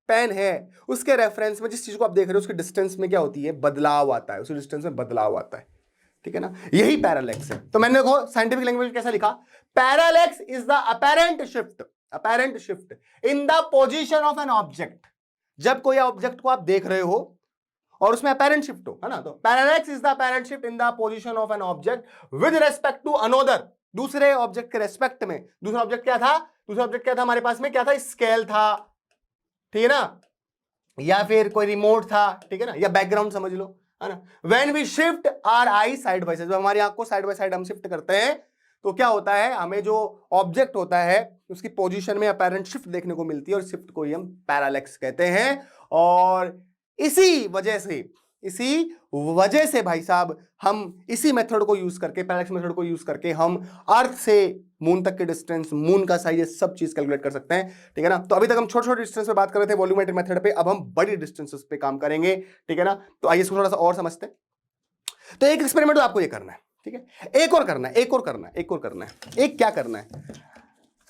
पेन है, उसके रेफरेंस में जिस चीज को आप देख रहे हो उसके डिस्टेंस में क्या होती है, बदलाव आता है, उसी डिस्टेंस में बदलाव आता है। ठीक है ना, यही पैरालेक्स है। तो मैंने देखो साइंटिफिक लैंग्वेज कैसा लिखा, parallax is the apparent shift in the position of an object. जब कोई ऑब्जेक्ट को आप देख रहे हो और उसमें अपैरेंट शिफ्ट हो, है ना, तो parallax is the apparent shift in the position of an object with respect to another, दूसरे ऑब्जेक्ट के रेस्पेक्ट में। दूसरा ऑब्जेक्ट क्या था, दूसरा ऑब्जेक्ट क्या था हमारे पास में, क्या था, स्केल था, ठीक है ना, या फिर कोई रिमोट था, ठीक है ना, या बैकग्राउंड समझ लो, है ना। When we shift our eye side by side, जब हमारी आंख को साइड बाय साइड हम शिफ्ट करते हैं तो क्या होता है, हमें जो ऑब्जेक्ट होता है उसकी पोजीशन में अपैरेंट शिफ्ट देखने को मिलती है और शिफ्ट को ही हम पैरालेक्स कहते हैं। और इसी वजह से भाई साहब हम इसी मेथड को यूज करके, पैरालेक्स मेथड को यूज करके हम अर्थ से मून तक के डिस्टेंस, मून का साइज, ये सब चीज कैलकुलेट कर सकते हैं। ठीक है ना, तो अभी तक हम छोटे छोटे डिस्टेंस पे बात कर रहे थे वॉल्यूमेट्रिक मेथड पे, अब हम बड़ी डिस्टेंसेस पे काम करेंगे। ठीक है ना, तो आइए इसको थोड़ा सा और समझते हैं। तो एक एक्सपेरिमेंट तो आपको ये करना है, ठीक है, एक और करना है, एक क्या करना है,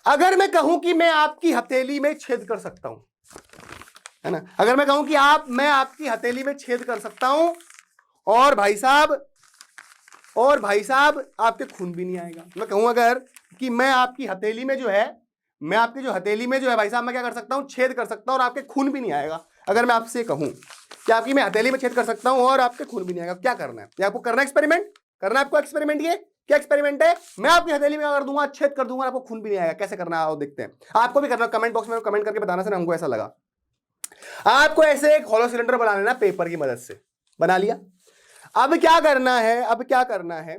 अगर मैं कहूं कि मैं आपकी हथेली में छेद कर सकता हूं, है ना, अगर मैं कहूं कि मैं आपकी हथेली में छेद कर सकता हूं और भाई साहब आपके खून भी नहीं आएगा। मैं कहूं अगर कि मैं आपकी हथेली में जो है, मैं आपकी जो हथेली में जो है भाई साहब मैं क्या कर सकता हूं, छेद कर सकता हूं और आपके खून भी नहीं आएगा। अगर मैं आपसे कहूं कि आपकी मैं हथेली में छेद कर सकता हूं और आपके खून भी नहीं आएगा, क्या करना है, ये आपको करना है, एक्सपेरिमेंट करना है आपको। एक्सपेरिमेंट ये क्या एक्सपेरिमेंट है, मैं आपकी हथेली में अगर दूंगा, छेद कर दूंगा, आपको खून भी नहीं आएगा। कैसे करना है आओ देखते हैं, आपको भी करना, कमेंट बॉक्स में कमेंट करके बताना सर हमको ऐसा लगा। आपको ऐसे एक हॉलो सिलेंडर बना लेना पेपर की मदद से, बना लिया। अब क्या करना है,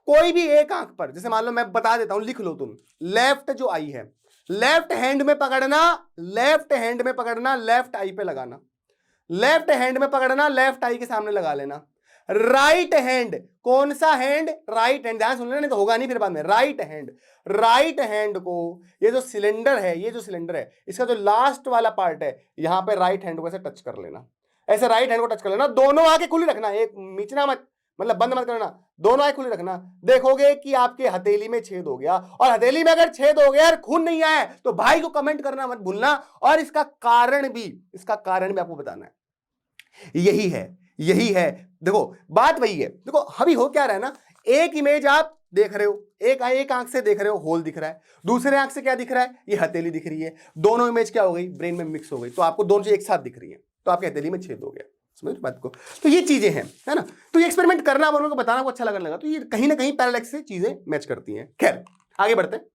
कोई भी एक आंख पर, जैसे मान लो मैं बता देता हूं, लिख लो तुम, लेफ्ट जो आई है, लेफ्ट हैंड में पकड़ना, लेफ्ट आई पे लगाना, लेफ्ट हैंड में पकड़ना, लेफ्ट आई के सामने लगा लेना। राइट हैंड, कौन सा हैंड, राइट हैंड, ध्यान सुन लेना नहीं तो होगा नहीं फिर बाद में। राइट हैंड को, ये जो सिलेंडर है इसका जो लास्ट वाला पार्ट है, यहां पे राइट हैंड को ऐसे टच कर लेना, ऐसे राइट हैंड को टच कर लेना। दोनों आंखें खुली रखना, एक मीचना मत, मतलब बंद मत करना, दोनों आंखें खुली रखना। देखोगे कि आपके हथेली में छेद हो गया, और हथेली में अगर छेद हो गया और खून नहीं आया तो भाई को कमेंट करना मत भूलना, और इसका कारण भी आपको बताना है। यही है। देखो बात वही है, देखो अभी हो क्या रहा है ना, एक इमेज आप देख रहे हो, एक आंख से देख रहे हो, होल दिख रहा है, दूसरे आंख से क्या दिख रहा है, ये हथेली दिख रही है, दोनों इमेज क्या हो गई, ब्रेन में मिक्स हो गई, तो आपको दोनों चीज एक साथ दिख रही है, तो आपके हथेली में छेद हो गया। समझ बात को, तो ये चीजें हैं, है ना, तो ये एक्सपेरिमेंट करना और उनको बताना को अच्छा लगने लगा, तो ये कहीं ना कहीं पैरालेक्स से चीजें मैच करती हैं। खैर आगे बढ़ते हैं।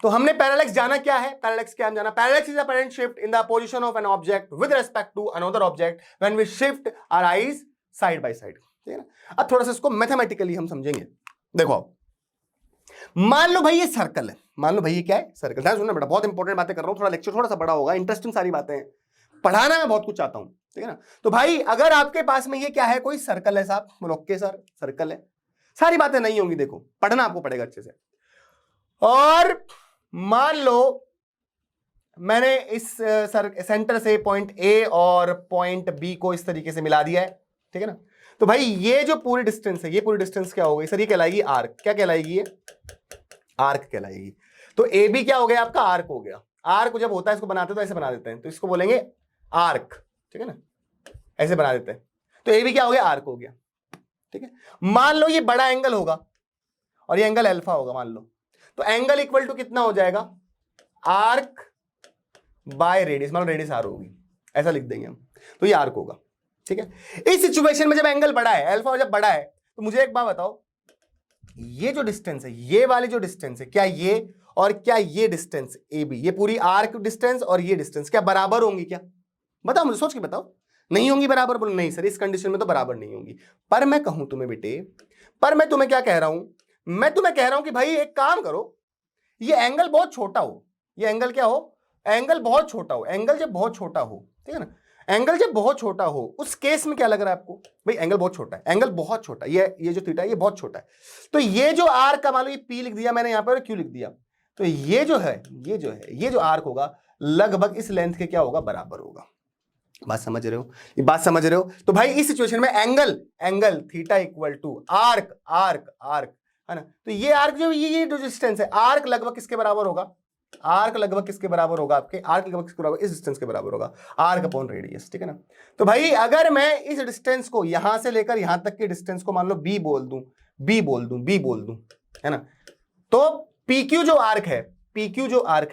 तो हमने पैरालेक्स जाना क्या है, पैरालेक्स क्या हम जाना, parallax is apparent shift in the position of an object with respect to another object when we shift our eyes side by side. ठीक है ना, अब थोड़ा सा इसको मैथमेटिकली हम समझेंगे। देखो मान लो भाई ये सर्कल है, मान लो भाई ये क्या है, सर्कल। ध्यान सुनना बेटा, बहुत इंपॉर्टेंट बातें कर रहा हूं, थोड़ा लेक्चर थोड़ा सा बड़ा होगा, इंटरेस्टिंग सारी बातें हैं, पढ़ाना मैं बहुत कुछ चाहता हूं। ठीक है ना, तो भाई अगर आपके पास में ये क्या है, कोई सर्कल है साहब, बोलो ओके सर सर्कल है, सारी बातें नहीं होंगी, देखो पढ़ना आपको पड़ेगा अच्छे से। और मान लो मैंने इस सेंटर से पॉइंट ए और पॉइंट बी को इस तरीके से मिला दिया है। ठीक है ना, तो भाई ये जो पूरी डिस्टेंस है, ये पूरी डिस्टेंस क्या हो गई सर, ये कहलाएगी आर्क। क्या कहलाएगी ये, आर्क कहलाएगी। तो ए बी क्या हो गया आपका, आर्क हो गया। आर्क जब होता है इसको बनाते तो ऐसे बना देते हैं, तो इसको बोलेंगे आर्क, ठीक है ना, ऐसे बना देते हैं। तो ए बी क्या हो गया, आर्क हो गया, ठीक है। मान लो ये बड़ा एंगल होगा और ये एंगल अल्फा होगा मान लो, तो एंगल इक्वल टू कितना हो जाएगा, आर्क बाय रेडियस, मान लो रेडियस आर होगी, ऐसा लिख देंगे हम, तो ये आर्क होगा, ठीक है। इस सिचुएशन में जब एंगल बड़ा है, अल्फा जब बड़ा है, तो मुझे एक बात बताओ, ये जो डिस्टेंस है, ये वाली जो डिस्टेंस है, क्या ये और क्या ये डिस्टेंस ए बी, ये पूरी आर्क डिस्टेंस और ये डिस्टेंस क्या बराबर होंगी क्या, बताओ मुझे, सोच के बताओ। नहीं होंगी बराबर, बोलो नहीं सर इस कंडीशन में तो बराबर नहीं होंगी। पर मैं कहूं तुम्हें बेटे, पर मैं तुम्हें क्या कह रहा हूं, मैं तुम्हें कह रहा हूं कि भाई एक काम करो, ये एंगल बहुत छोटा हो, ये एंगल क्या हो, एंगल बहुत छोटा हो, एंगल जब बहुत छोटा हो, ठीक है ना, एंगल जब बहुत छोटा हो, उस केस में क्या लग रहा है आपको, भाई एंगल बहुत छोटा है, एंगल बहुत छोटा, ये जो थीटा है ये बहुत छोटा है, तो ये जो आर्क का मान लो ये पी लिख दिया मैंने यहां पर, क्यों लिख दिया, तो ये जो है ये जो आर्क होगा लगभग इस लेंथ के क्या होगा, बराबर होगा। बात समझ रहे हो, ये बात समझ रहे हो। तो भाई इस सिचुएशन में angle theta equal to arc है ना, तो ये आर्क जो ये जो डिस्टेंस है, आर्क लगभग किसके बराबर होगा, आर्क लगभग किसके बराबर होगा आपके, आर्क लगभग किसके बराबर, इस डिस्टेंस के बराबर होगा, आर्क अपॉन रेडियस, ठीक है ना। तो भाई अगर मैं इस डिस्टेंस को यहां से लेकर यहां तक के डिस्टेंस को मान लो बी बोल दूं, है ना, तो PQ जो आर्क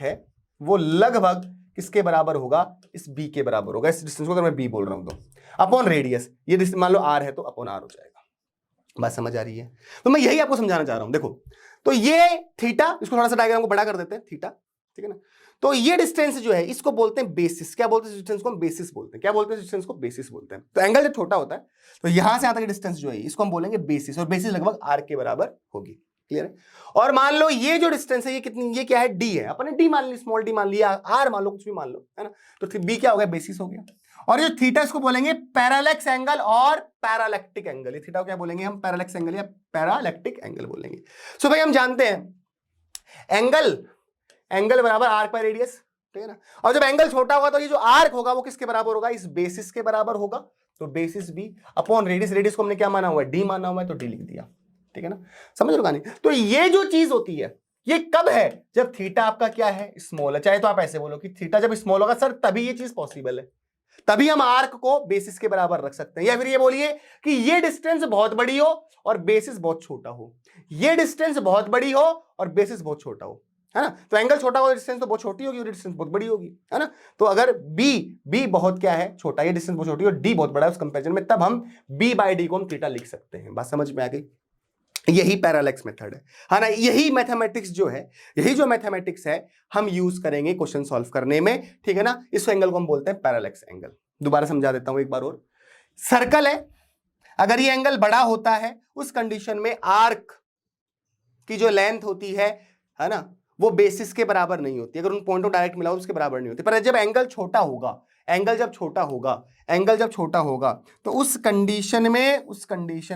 है वो लगभग किसके बराबर होगा, इस बी के बराबर होगा, इस डिस्टेंस को अगर मैं बी बोल रहा हूं तो अपॉन रेडियस, ये मान लो आर है तो अपॉन आर हो जाएगा। बात समझ आ रही है, तो मैं यही आपको समझाना चाह रहा हूं। देखो तो ये थीटा, इसको थोड़ा सा डायग्राम को बड़ा कर देते हैं, थीटा, ठीक है ना, तो ये डिस्टेंस जो है इसको बोलते हैं बेसिस, क्या बोलते हैं डिस्टेंस को, हम बेसिस बोलते हैं, क्या बोलते हैं डिस्टेंस को, बेसिस बोलते हैं। तो एंगल जब छोटा होता है तो यहां से यहां तक डिस्टेंस जो है इसको हम बोलेंगे बेसिस, और बेसिस लगभग आर के बराबर होगी, क्लियर है। और मान लो ये जो डिस्टेंस है ये कितनी, ये क्या है, डी है, अपने डी मान ली, स्मॉल डी मान लिया, आर मान लो, कुछ भी मान लो, है ना, तो बी क्या हो गया, बेसिस हो गया। और ये थीटा इसको बोलेंगे पैरालेक्स एंगल और पैरालैक्टिक एंगल, ये थीटा क्या बोलेंगे हम, पैरालेक्स एंगल या पैरालैक्टिक एंगल बोलेंगे। सो भाई हम जानते हैं एंगल बराबर आर्क बाय रेडियस, ठीक है ना, और जब एंगल छोटा होगा तो ये जो आर्क होगा वो किसके बराबर होगा, इस बेसिस के बराबर होगा, तो basis b upon radius, radius को हमने क्या माना हुआ है, डी माना हुआ है, तो डी लिख दिया, ठीक है ना, समझ लो कहानी। तो ये जो चीज होती है ये कब है, जब थीटा आपका क्या है, स्मॉल है। चाहे तो आप ऐसे बोलो कि थीटा जब स्मॉल होगा सर तभी ये चीज पॉसिबल है, तभी हम आर्क को बेसिस के बराबर रख सकते हैं। या फिर ये बोलिए कि ये डिस्टेंस बहुत बड़ी हो और बेसिस बहुत छोटा हो, ये डिस्टेंस बहुत बड़ी हो और बेसिस बहुत छोटा हो, है ना, तो एंगल छोटा होगा, डिस्टेंस तो बहुत छोटी होगी और डिस्टेंस बहुत बड़ी होगी, है ना। तो अगर बी बहुत क्या है, छोटा, ये डिस्टेंस बहुत छोटी और डी बहुत बड़ा है उस कंपैरिजन में, तब हम बी बाई डी को हम थीटा लिख सकते हैं। बात समझ में आ गई, यही पैरालेक्स मेथड है ना, यही मैथमेटिक्स जो है, यही जो मैथमेटिक्स है हम यूज करेंगे क्वेश्चन सॉल्व करने में, ठीक है ना। इस एंगल को हम बोलते हैं पैरालेक्स एंगल। दोबारा समझा देता हूं एक बार और, सर्कल है, अगर ये एंगल बड़ा होता है उस कंडीशन में आर्क की जो लेंथ होती है ना, वो बेसिस के बराबर नहीं होती, अगर उन पॉइंट को डायरेक्ट मिलाओ तो उसके बराबर नहीं होती। पर जब एंगल छोटा होगा, एंगल जब छोटा होगा तो उस कंडीशन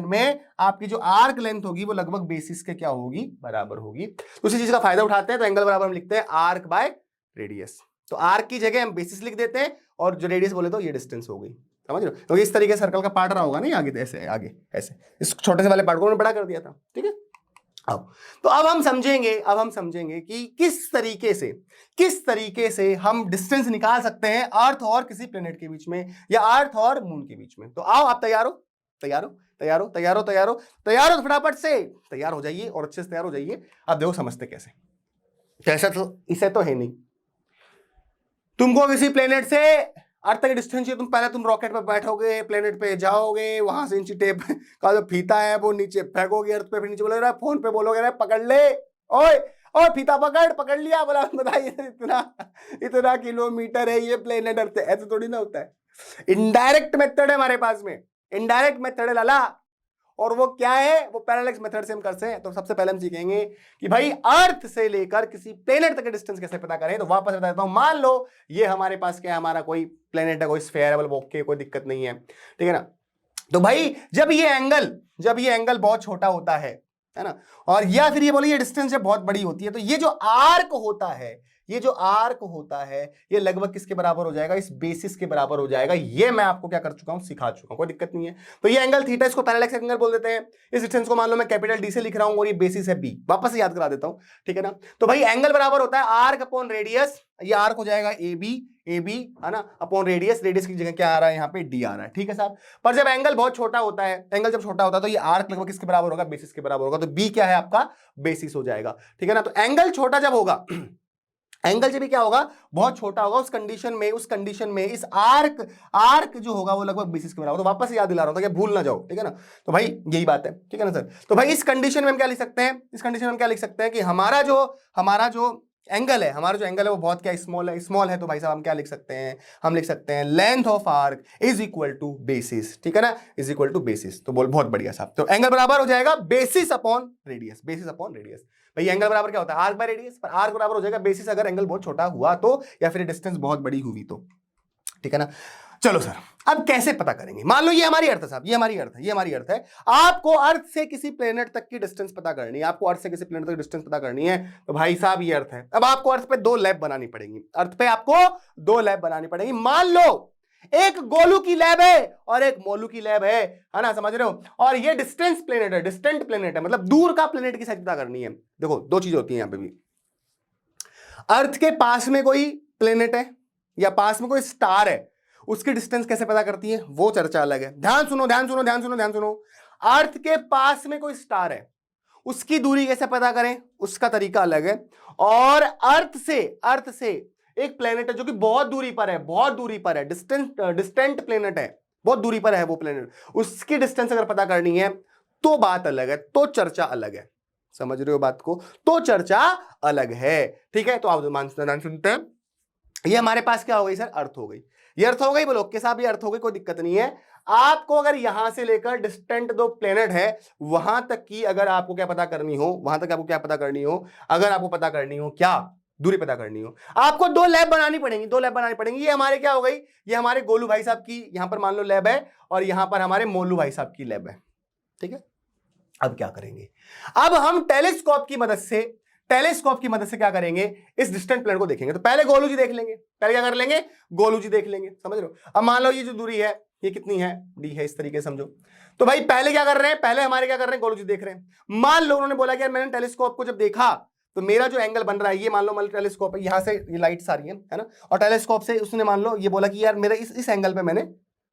में आपकी जो आर्क लेंथ होगी वो लगभग बेसिस के क्या होगी, बराबर होगी। तो उसी चीज का फायदा उठाते हैं, तो एंगल बराबर हम लिखते हैं आर्क बाय रेडियस, तो आर्क की जगह हम बेसिस लिख देते हैं और जो रेडियस बोले तो ये डिस्टेंस हो गई, समझ रहे हो। तो इस तरीके सर्कल का पार्ट रहा होगा ना, आगे ऐसे, आगे ऐसे, इस छोटे से वाले पार्ट को बड़ा कर दिया था, ठीक है। तो अब हम समझेंगे कि किस तरीके से हम डिस्टेंस निकाल सकते हैं अर्थ और किसी प्लेनेट के बीच में या अर्थ और मून के बीच में। तो आओ आप तैयार हो तो फटाफट से तैयार हो जाइए और अच्छे से तैयार हो जाइए। अब देखो समझते कैसे, तो इसे तो है नहीं, तुमको किसी प्लेनेट से अर्थ तक डिस्टेंस चाहिए, पहले तुम रॉकेट पे बैठोगे, प्लेनेट पे जाओगे, वहां से इंची टेप का जो फीता है वो नीचे फेंकोगे अर्थ पे, फिर नीचे बोलोगे फोन पे बोलोगे पकड़ ले, ओए फीता पकड़ लिया, बोला बताइए इतना किलोमीटर है ये प्लेनेट अर्थ, ऐसे थोड़ी ना होता है। इनडायरेक्ट मेथड है हमारे पास में, इनडायरेक्ट मेथड है लाला, और वो क्या है, वो पैरालेक्स मेथड से हम करते हैं। तो सबसे पहले हम सीखेंगे कि भाई अर्थ से लेकर किसी प्लेनेट तक डिस्टेंस कैसे पता करें। तो वापस बता देता हूं, मान लो ये हमारे पास क्या है, हमारा कोई प्लेनेट है, कोई स्फेयर है, ओके कोई दिक्कत नहीं है, ठीक है ना। तो भाई जब ये एंगल बहुत छोटा होता है ना, और या फिर ये बोलिए डिस्टेंस जब बहुत बड़ी होती है, तो ये जो आर्क होता है ये जो आर्क होता है ये लगभग किसके बराबर हो जाएगा, इस बेसिस के बराबर हो जाएगा। ये मैं आपको क्या कर चुका हूं, सिखा चुका हूं, कोई दिक्कत नहीं है। तो ये एंगल थीटा, इसको पैरेलल एंगल बोल देते हैं। इस डिस्टेंस को मान लो मैं कैपिटल डी से लिख रहा हूं और ये बेसिस है बी, वापस से याद करा देता हूं, ठीक है ना। तो भाई एंगल बराबर होता है आर्क अपॉन रेडियस, ये आर्क हो जाएगा ए बी है ना, अपॉन रेडियस, रेडियस की जगह क्या आ रहा है यहाँ पे डी आ रहा है, ठीक है साहब। पर जब एंगल बहुत छोटा होता है, एंगल जब छोटा होता है तो ये आर्क लगभग किसके बराबर होगा, बेसिस के बराबर होगा। तो बी क्या है आपका, बेसिस हो जाएगा, ठीक है ना। तो एंगल छोटा जब होगा एंगल जब भी क्या होगा, बहुत छोटा होगा, उस कंडीशन में इस आर्क जो होगा वो लगभग बेसिस के बराबर। तो वापस याद दिला रहा हूं ताकि भूल ना जाओ, ठीक है ना। तो भाई यही बात है, ठीक है ना सर। तो भाई इस कंडीशन में हम क्या लिख सकते हैं, इस कंडीशन में हम क्या लिख सकते हैं कि हमारा जो एंगल है वो बहुत क्या स्मॉल है। तो भाई साहब हम क्या लिख सकते हैं, हम लिख सकते हैं length of arc is equal to basis, ठीक है ना, इज इक्वल टू बेसिस। तो बोल बहुत बढ़िया साहब। तो एंगल बराबर हो जाएगा basis upon radius, basis upon radius. भाई एंगल बराबर क्या होता है, आर्क बाय रेडियस, पर आर्क बराबर हो जाएगा बेसिस अगर एंगल बहुत छोटा हुआ तो, या फिर डिस्टेंस बहुत बड़ी हुई तो, ठीक है ना। चलो सर अब कैसे पता करेंगे, मान लो ये हमारी अर्थ है साहब, ये हमारी अर्थ है। आपको अर्थ से किसी प्लेनेट तक की डिस्टेंस पता करनी है, आपको अर्थ से किसी प्लेनेट तक डिस्टेंस पता करनी है। तो भाई साहब ये अर्थ है, अब आपको अर्थ पे 2 लैब बनानी पड़ेंगी, अर्थ पे आपको 2 लैब बनानी पड़ेगी। मान लो एक गोलू की लैब है और एक मोलू की लैब है ना, समझ रहे हो। और ये डिस्टेंट प्लेनेट है, मतलब दूर का प्लेनेट की साइज पता करनी है। देखो 2 चीजें होती हैं यहां पे भी, अर्थ के पास में कोई प्लेनेट है या पास में कोई स्टार है, उसकी डिस्टेंस कैसे पता करती है वो चर्चा अलग है। ध्यान सुनो, अर्थ के पास में कोई स्टार है, उसकी दूरी कैसे पता करें उसका तरीका अलग है। और अर्थ से एक प्लेनेट है जो कि बहुत दूरी पर है, डिस्टेंट प्लेनेट है, बहुत दूरी पर है वो प्लेनेट, उसकी डिस्टेंस अगर पता करनी है तो बात अलग है, तो चर्चा अलग है। समझ रहे हो बात को, तो चर्चा अलग है, ठीक है। तो आप ध्यान सुनते हैं, ये हमारे पास क्या हो गई सर, अर्थ हो गई, ये अर्थ हो गई, बोलो के साथ ये अर्थ हो गई, कोई दिक्कत नहीं है। आपको अगर यहां से लेकर डिस्टेंट 2 प्लेनेट है वहां तक की अगर आपको क्या पता करनी हो, अगर आपको पता करनी हो क्या दूरी पता करनी हो, आपको 2 लैब बनानी पड़ेंगी। ये हमारे क्या हो गई, ये हमारे गोलू भाई साहब की यहां पर मान लो लैब है और यहां पर हमारे मोलू भाई साहब की लैब है, ठीक है। अब क्या करेंगे, अब हम टेलीस्कोप की मदद से क्या करेंगे, इस डिस्टेंट प्लेनेट को देखेंगे। तो पहले गोलू जी देख लेंगे, समझ रहे हो। अब मान लो ये जो दूरी है ये कितनी है, डी है, इस तरीके से समझो। तो भाई पहले क्या कर रहे हैं, गोलू जी देख रहे हैं। मान लो उन्होंने बोला कि यार मैंने टेलीस्कोप को जब देखा तो मेरा जो एंगल बन रहा है, ये मान लो टेलीस्कोप है, यहां से ये लाइट्स आ रही है ना, और टेलीस्कोप से उसने मान लो ये बोला कि यार मेरा इस एंगल पे मैंने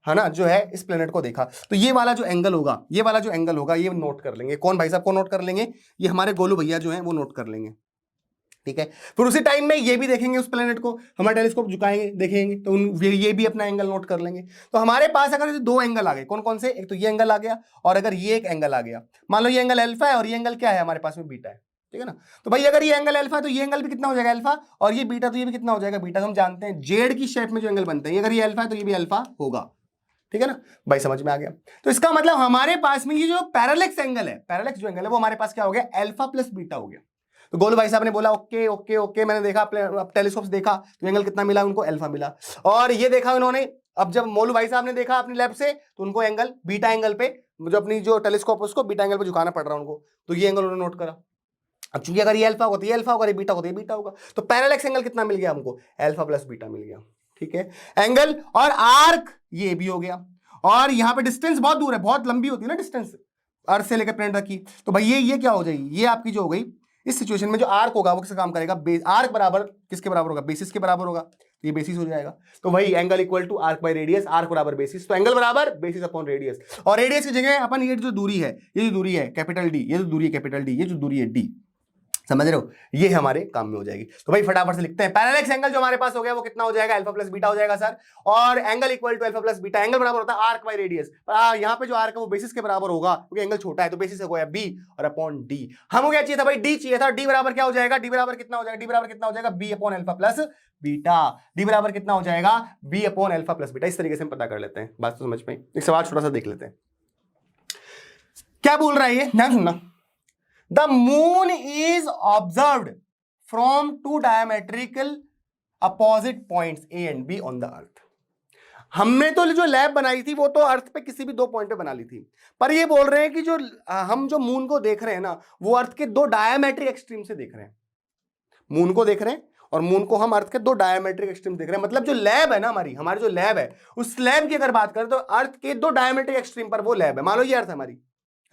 है ना जो है इस प्लेनेट को देखा, तो ये वाला जो एंगल होगा ये नोट कर लेंगे। कौन भाई साहब को नोट कर लेंगे, ये हमारे गोलू भैया जो हैं वो नोट कर लेंगे, ठीक है। फिर उसी टाइम में ये भी देखेंगे उस प्लेनेट को, हमारा टेलीस्कोप झुकाएंगे देखेंगे तो ये भी अपना एंगल नोट कर लेंगे। तो हमारे पास अगर 2 एंगल आ गए, कौन कौन से, एक तो ये एंगल आ गया और अगर ये एक एंगल आ गया, मान लो ये एंगल अल्फा है और ये एंगल क्या है हमारे पास में बीटा है, ठीक है ना। तो भाई अगर ये एंगल अल्फा है तो ये एंगल भी कितना हो जाएगा अल्फा, और ये बीटा तो ये भी कितना हो जाएगा बीटा। तो हम जानते हैं जेड की शेप में जो एंगल बनते हैं, अगर ये अल्फा है तो ये भी अल्फा होगा, ठीक है ना भाई, समझ में आ गया। तो इसका मतलब हमारे पास में ये जो पैरेलक्स जो एंगल है वो हमारे पास क्या हो गया, अल्फा प्लस बीटा हो गया। तो गोलू भाई साहब ने बोला ओके ओके ओके, मैंने देखा टेलीस्कोप से देखा तो एंगल कितना मिला उनको, अल्फा मिला। और ये देखा उन्होंने, अब जब मोलू भाई साहब ने देखा अपनी लैब से तो उनको एंगल बीटा एंगल पे, जो अपनी जो टेलीस्कोप उसको बीटा एंगल पे झुकाना पड़ रहा है उनको, तो ये एंगल उन्होंने नोट करा। अब चूंकि अगर ये अल्फा होगा तो ये अल्फा होगा, ये बीटा होगा तो ये बीटा होगा, तो पैरेलक्स एंगल कितना मिल गया हमको, अल्फा प्लस बीटा मिल गया, ठीक है। एंगल और आर्क ये भी हो गया, और यहां पे डिस्टेंस बहुत दूर है, बहुत लंबी होती है ना डिस्टेंस अर्थ से लेकर प्लेनेट तक की। तो भाई ये क्या हो जाएगी, ये आपकी जो हो गई, इस सिचुएशन में जो आर्क होगा वो किसका काम करेगा, आर्क बराबर किसके बराबर होगा, बेसिस के बराबर होगा, तो ये बेसिस हो जाएगा। तो वही angle equal to arc by radius, arc बराबर बेसिस, तो एंगल बराबर बेसिस अपॉन रेडियस। और रेडियस की जगह अपन ये जो दूरी है कैपिटल डी, ये जो दूरी है डी, समझ रहे हो, ये हमारे काम में हो जाएगी। तो भाई फटाफट से लिखते हैं, पैरेलक्स एंगल जो हमारे पास हो गया वो कितना हो जाएगा, अल्फा प्लस बीटा हो जाएगा सर, और angle equal to alpha plus beta, angle बराबर होता है आर्क बाय रेडियस। यहाँ पे जो आर्क है वो बेसिस के बराबर होगा क्योंकि एंगल छोटा है, तो बेसिस हो गया बी और अपॉन डी। हमको क्या चाहिए था भाई, डी चाहिए था। डी बराबर क्या हो जाएगा, डी बराबर कितना हो जाएगा, b upon alpha plus beta. D बराबर कितना हो जाएगा, b upon alpha plus beta. इस तरीके से हम पता कर लेते हैं, बात तो समझ में। एक सवाल छोटा सा देख लेते हैं, क्या बोल रहा है ये, ध्यान सुनना। The moon is observed from 2 diametrical opposite points A and B on the earth. हमने तो जो लैब बनाई थी वो तो अर्थ पे किसी भी 2 पॉइंट पे बना ली थी, पर ये बोल रहे हैं कि जो हम जो मून को देख रहे हैं ना वो अर्थ के 2 डायमेट्रिक एक्सट्रीम से देख रहे हैं। मून को देख रहे हैं और मून को हम अर्थ के दो डायमेट्रिक एक्सट्रीम देख रहे हैं। मतलब जो लैब है ना हमारी जो लैब है, उस लैब की अगर बात करें तो अर्थ के दो डायमेट्रिक एक्सट्रीम पर वो लैब है। मान लो ये अर्थ है हमारी,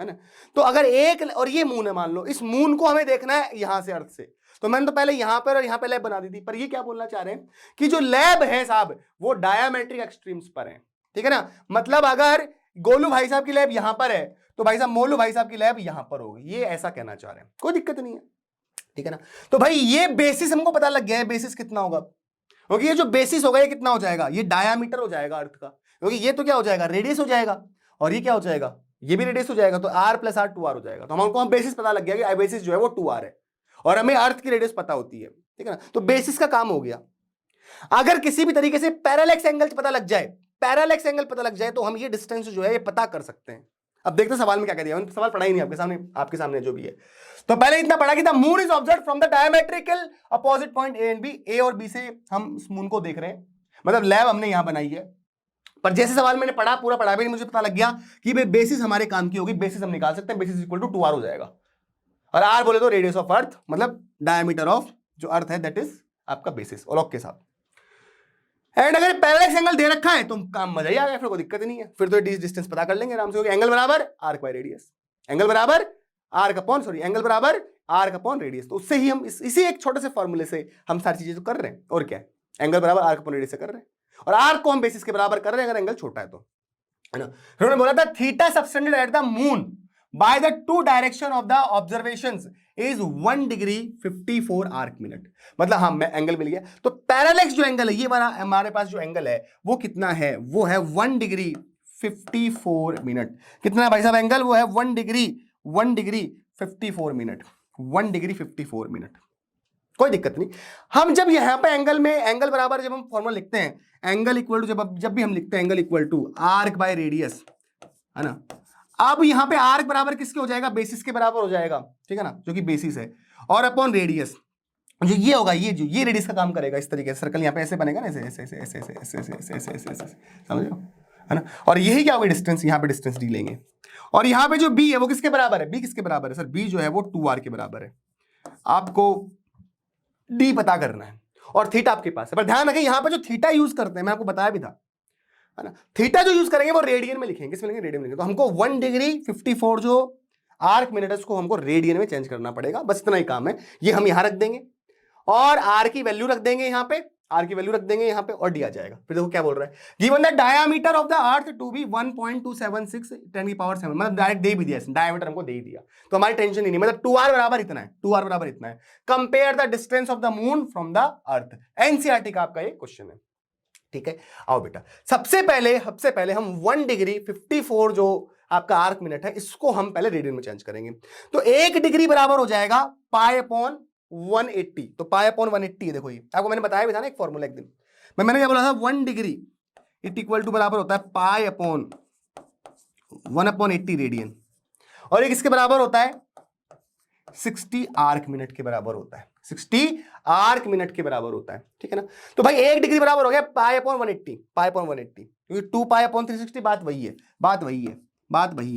है ना। तो अगर एक और ये मून है, मान लो इस मून को हमें देखना है यहां से अर्थ से, तो मैंने तो पहले यहां पर और यहां पर लैब बना दी थी। पर ये क्या बोलना चाह रहे हैं कि जो लैब है साहब वो डायमेट्रिक एक्सट्रीम्स पर है, ठीक है ना। मतलब अगर गोलू भाई साहब की लैब यहां पर है तो भाई साहब मोलू भाई साहब की लैब यहां पर होगी, ये ऐसा कहना चाह रहे हैं। कोई दिक्कत नहीं है, ठीक है ना। तो भाई ये बेसिस हमको पता लग गया है, बेसिस कितना होगा, क्योंकि ये जो बेसिस होगा ये कितना हो जाएगा, ये डायामीटर हो जाएगा अर्थ का, क्योंकि ये तो क्या हो जाएगा, रेडियस हो जाएगा, और ये क्या हो जाएगा, ये भी रेडियस हो जाएगा, तो r + r 2r हो जाएगा। तो हमको बेसिस पता लग गया कि बेसिस जो है वो 2r है, और हमें अर्थ की रेडियस पता होती है, ठीक है ना। तो बेसिस का काम हो गया। अगर किसी भी तरीके से पैरेलक्स एंगल पता लग जाए, पैरेलक्स एंगल पता लग जाए, तो हम ये डिस्टेंस जो है ये पता कर सकते हैं। अब देखते हैं सवाल में क्या कह दिया, सवाल पढ़ा ही नहीं आपके सामने जो भी है। तो पहले इतना पढ़ा कि the moon is observed from the diametrical opposite point A and B, A और बी से हम इस मून को देख रहे हैं, मतलब लैब हमने यहां बनाई है। पर जैसे सवाल मैंने पढ़ा, पूरा पढ़ा भी नहीं, मुझे पता लग गया कि भाई बेसिस हमारे काम की होगी, बेसिस हम निकाल सकते हैं, बेसिस इक्वल टू 2r हो जाएगा। और r बोले तो रेडियस ऑफ अर्थ, मतलब डायमीटर ऑफ जो अर्थ है, दैट इज आपका बेसिस, और लॉग के साथ। एंड अगर पैरेलक्स एंगल दे रखा है तो काम मजा ही आ गया, फिर कोई दिक्कत नहीं है, फिर तो डिस्टेंस पता कर लेंगे आराम से। एंगल बराबर आर्क बाय रेडियस, एंगल बराबर एंगल बराबर आर्क अपॉन रेडियस। तो उससे ही हम इसी एक छोटे से फॉर्मूले से हम सारी चीजें तो कर रहे हैं, और क्या है, एंगल बराबर आर्क अपॉन रेडियस से कर रहे हैं, और आर्क को हम बेसिस के बराबर कर रहे हैं अगर एंगल छोटा है तो, है ना। फिर उन्होंने बोला था theta subtended at the moon by the two direction of the observations is 1 degree 54 arc minute. मतलब हाँ, मैं एंगल मिल गया। तो पैरेलक्स जो एंगल है, ये हमारे पास जो एंगल है वो कितना है, वो है 1 डिग्री 54 मिनट। कितना है भाई साहब एंगल, वो है 1 डिग्री 54 मिनट, 1 डिग्री 54 मिनट। कोई दिक्कत नहीं। हम जब यहां पे एंगल में एंगल बराबर जब हम फॉर्मूला लिखते हैं, एंगल इक्वल टू जब भी हम लिखते हैं angle equal to arc by radius, है ना। अब यहां पे आर्क बराबर किसके हो जाएगा, बेसिस के बराबर हो जाएगा, ठीक है ना, जो कि बेसिस है, और अपॉन रेडियस जो ये होगा, ये रेडियस का काम करेगा। इस तरीके से सर्कल यहां पे ऐसे बनेगा ना, ऐसे ऐसे ऐसे ऐसे ऐसे ऐसे ऐसे ऐसे ऐसे ऐसे, समझ लो, है ना। और यही क्या होगा, डिस्टेंस, यहां पे डिस्टेंस डी लेंगे, और यहां पे जो बी है वो किसके बराबर है, बी किसके बराबर है सर, बी जो है वो 2r के बराबर है। आपको डी पता करना है, और थीटा आपके पास है। पर ध्यान रखें यहां पे जो थीटा यूज करते हैं, मैं आपको बताया भी था, है ना। थीटा जो यूज करेंगे वो रेडियन में लिखेंगे, किसमें लिखेंगे, रेडियन में लिखेंगे। तो हमको 1 डिग्री 54 जो आर्क मिनट है उसको हमको रेडियन में चेंज करना पड़ेगा, बस इतना ही काम है। ये हम यहां रख देंगे, और आर की वैल्यू रख देंगे यहां पे, आर की वैल्यू रख देंगे यहां पे, और डी आ जाएगा। फिर देखो क्या बोल रहा है, given the diameter of the earth to be 1.276 10⁻⁷, मतलब डायरेक्ट दे भी दिया, डायमीटर हमको दे ही दिया, तो हमारी टेंशन ही नहीं। मतलब 2r बराबर इतना है, 2r बराबर इतना है। Compare the distance of the moon from the earth, NCERT का आपका ये क्वेश्चन है, ठीक है। आओ बेटा, सबसे पहले हम 1 डिग्री 54 जो आपका आर्क मिनट है, इसको हम पहले रेडियन में चेंज करेंगे। तो 1 डिग्री बराबर हो जाएगा पाई अपॉन 180। तो पाई अपॉन 180 है, देखो ये आपको मैंने बताया भी था ना एक फॉर्मूला एक दिन, मैंने क्या बोला था, 1 डिग्री इट इक्वल टू बराबर होता है पाई अपॉन 1/80 रेडियन, और एक इसके बराबर होता है 60 आर्क मिनट के बराबर होता है, 60 आर्क मिनट के बराबर होता है, ठीक है ना। तो भाई 1 डिग्री बराबर हो गया पाई अपॉन 180, पाई अपॉन 180, क्योंकि 2 पाई अपॉन 360 बात वही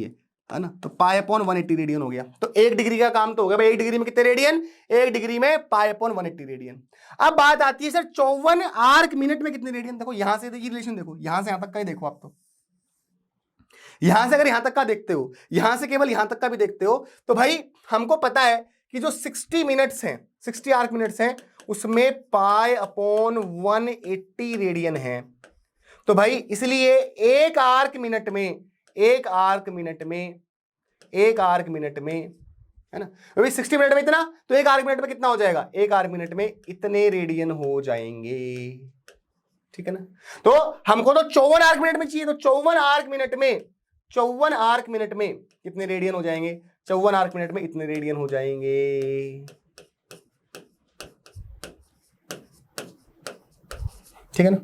है ना। तो पाई अपॉन 180 रेडियन हो गया। तो 1 डिग्री का काम तो हो गया भाई। 1 डिग्री में कितने रेडियन, 1 डिग्री में पाई अपॉन 180 रेडियन। अब बात आती है सर 54 आर्क मिनट में कितने रेडियन। देखो यहां से ये रिलेशन देखो, यहां से यहां तक का ही देखो आप, तो यहां से अगर यहां तक का देखते हो, यहां से केवल यहां तक का भी देखते हो, तो भाई हमको पता है कि जो 60 मिनट्स हैं, 60 आर्क मिनट्स हैं, उसमें पाई अपॉन 180 रेडियन है। तो भाई इसलिए एक आर्क मिनट में, है ना, भाई 60 मिनट में इतना, तो एक आर्क मिनट में कितना हो जाएगा, एक आर्क मिनट में इतने रेडियन हो जाएंगे, ठीक है ना। तो हमको तो 54 आर्क मिनट में चाहिए, तो 54 आर्क मिनट में कितने रेडियन हो जाएंगे, 54 आर्क मिनट में इतने रेडियन हो जाएंगे, ठीक है ना।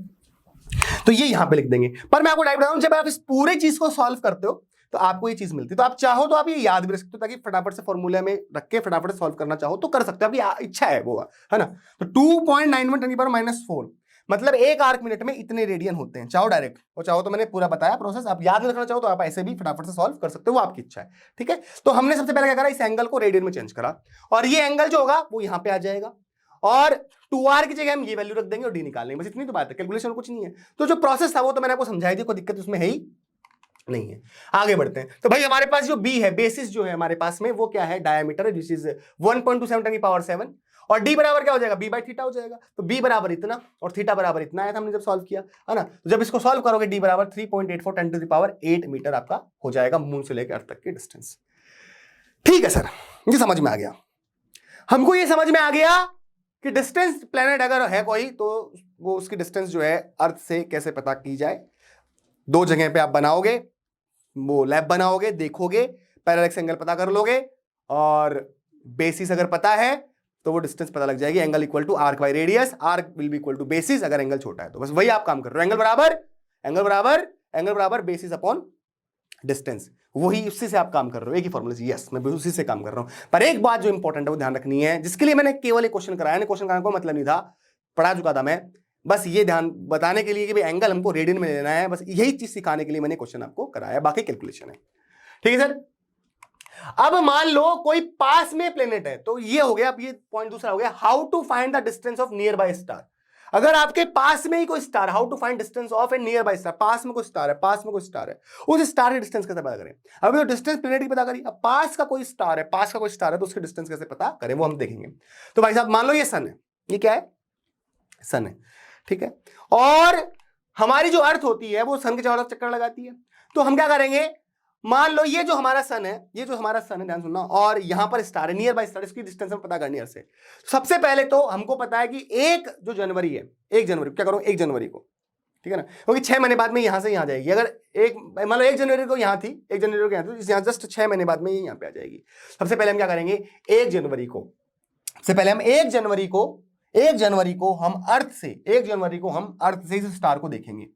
तो ये यहां पे लिख देंगे। पर मैं आपको डायरेक्ट बता दूं, जब आप इस पूरे चीज को सॉल्व करते हो तो आपको ये चीज मिलती है। तो आप चाहो तो आप ये याद भी रख सकते हो, ताकि फटाफट से फॉर्मूले में रख के फटाफट से सॉल्व करना चाहो तो कर सकते हो, आपकी इच्छा है वो, है ना। तो 2.91 10⁻⁻⁴, मतलब एक आर्क मिनट में इतने रेडियन होते हैं। चाहो डायरेक्ट, और चाहो तो मैंने पूरा बताया प्रोसेस, आप याद रखना चाहो तो आप ऐसे भी फटाफट से सॉल्व कर सकते हो, वो आपकी इच्छा है, ठीक है। तो हमने सबसे पहले क्या करा, इस एंगल को रेडियन में चेंज करा, और ये एंगल जो होगा वो यहां पे आ जाएगा, और 2r की जगह हम ये वैल्यू रख देंगे और d निकाल लेंगे, बस इतनी तो बात है, कैलकुलेशन कुछ नहीं है। तो जो प्रोसेस था वो तो मैंने आपको समझाई थी, कोई दिक्कत उसमें है ही नहीं है। आगे बढ़ते हैं। तो भाई हमारे पास जो b है, बेसिस जो है हमारे पास में, वो क्या है, डायमीटर है, दिस इज 1.27 10 की पावर 7, और d बराबर क्या हो जाएगा, b बाई थीटा हो जाएगा। तो b बराबर इतना और थीटा बराबर इतना आया था हमने जब सॉल्व किया, है ना। तो जब इसको सॉल्व करोगे d बराबर 3.84 10 टू द पावर 8 मीटर आपका हो जाएगा मून से लेकर अर्थ तक की डिस्टेंस। ठीक है सर, ये समझ में आ गया। हमको ये समझ में आ गया कि डिस्टेंस प्लेनेट अगर है कोई तो वो उसकी डिस्टेंस जो है अर्थ से कैसे पता की जाए। दो जगह पे आप बनाओगे, वो लैब बनाओगे, देखोगे, पैरेलल एंगल पता कर लोगे, और बेसिस अगर पता है तो वो डिस्टेंस पता लग जाएगी। Angle equal to arc by radius, arc will be equal to basis अगर एंगल छोटा है तो। बस वही आप काम कर रहे हो, एंगल बराबर बेसिस अपॉन डिस्टेंस, वही उसी से आप काम कर रहे हो, एक ही फॉर्मूला से। यस, मैं उसी से काम कर रहा हूं। पर एक बात जो इंपॉर्टेंट है वो ध्यान रखनी है, जिसके लिए मैंने केवल एक क्वेश्चन कराया, क्वेश्चन कराने का मतलब नहीं था, पढ़ा चुका था मैं, बस ये ध्यान बताने के लिए कि भाई एंगल हमको रेडियन में लेना है, बस यही चीज सिखाने के लिए मैंने क्वेश्चन आपको कराया, बाकी कैलकुलेशन है। ठीक है सर। अब मान लो कोई पास में प्लेनेट है, तो ये हो गया, अब ये पॉइंट दूसरा हो गया, how to find the distance of nearby star. अगर आपके पास में ही कोई star, how to find distance of a nearby star, पास में कोई स्टार है, उस स्टार की डिस्टेंस कैसे पता करें। अभी तो डिस्टेंस प्लेनेट की पता करी, अब पास का कोई स्टार है तो उसकी डिस्टेंस कैसे पता करें वो हम देखेंगे। तो भाई साहब मान लो ये सन है, ये क्या है, सन है, ठीक है, और हमारी जो अर्थ होती है वो सन के चारों तरफ चक्कर लगाती है। तो हम क्या करेंगे, मान लो ये जो हमारा सन है, ध्यान सुनना, और यहां पर स्टार है, नियर बाय स्टार, इसकी डिस्टेंस हम पता करनी है अर्थ से। सबसे पहले तो हमको पता है कि 1 जनवरी क्या करूं, 1 जनवरी को, ठीक है ना, क्योंकि 6 महीने बाद में यहां से यहां जाएगी। अगर मान लो 1 जनवरी को यहां थी, 1 जनवरी को यहां थी, यहां जस्ट 6 महीने बाद में ये यहां पे आ जाएगी। सबसे पहले हम क्या करेंगे, 1 जनवरी को, सबसे पहले हम 1 जनवरी को हम अर्थ से इस स्टार को देखेंगे,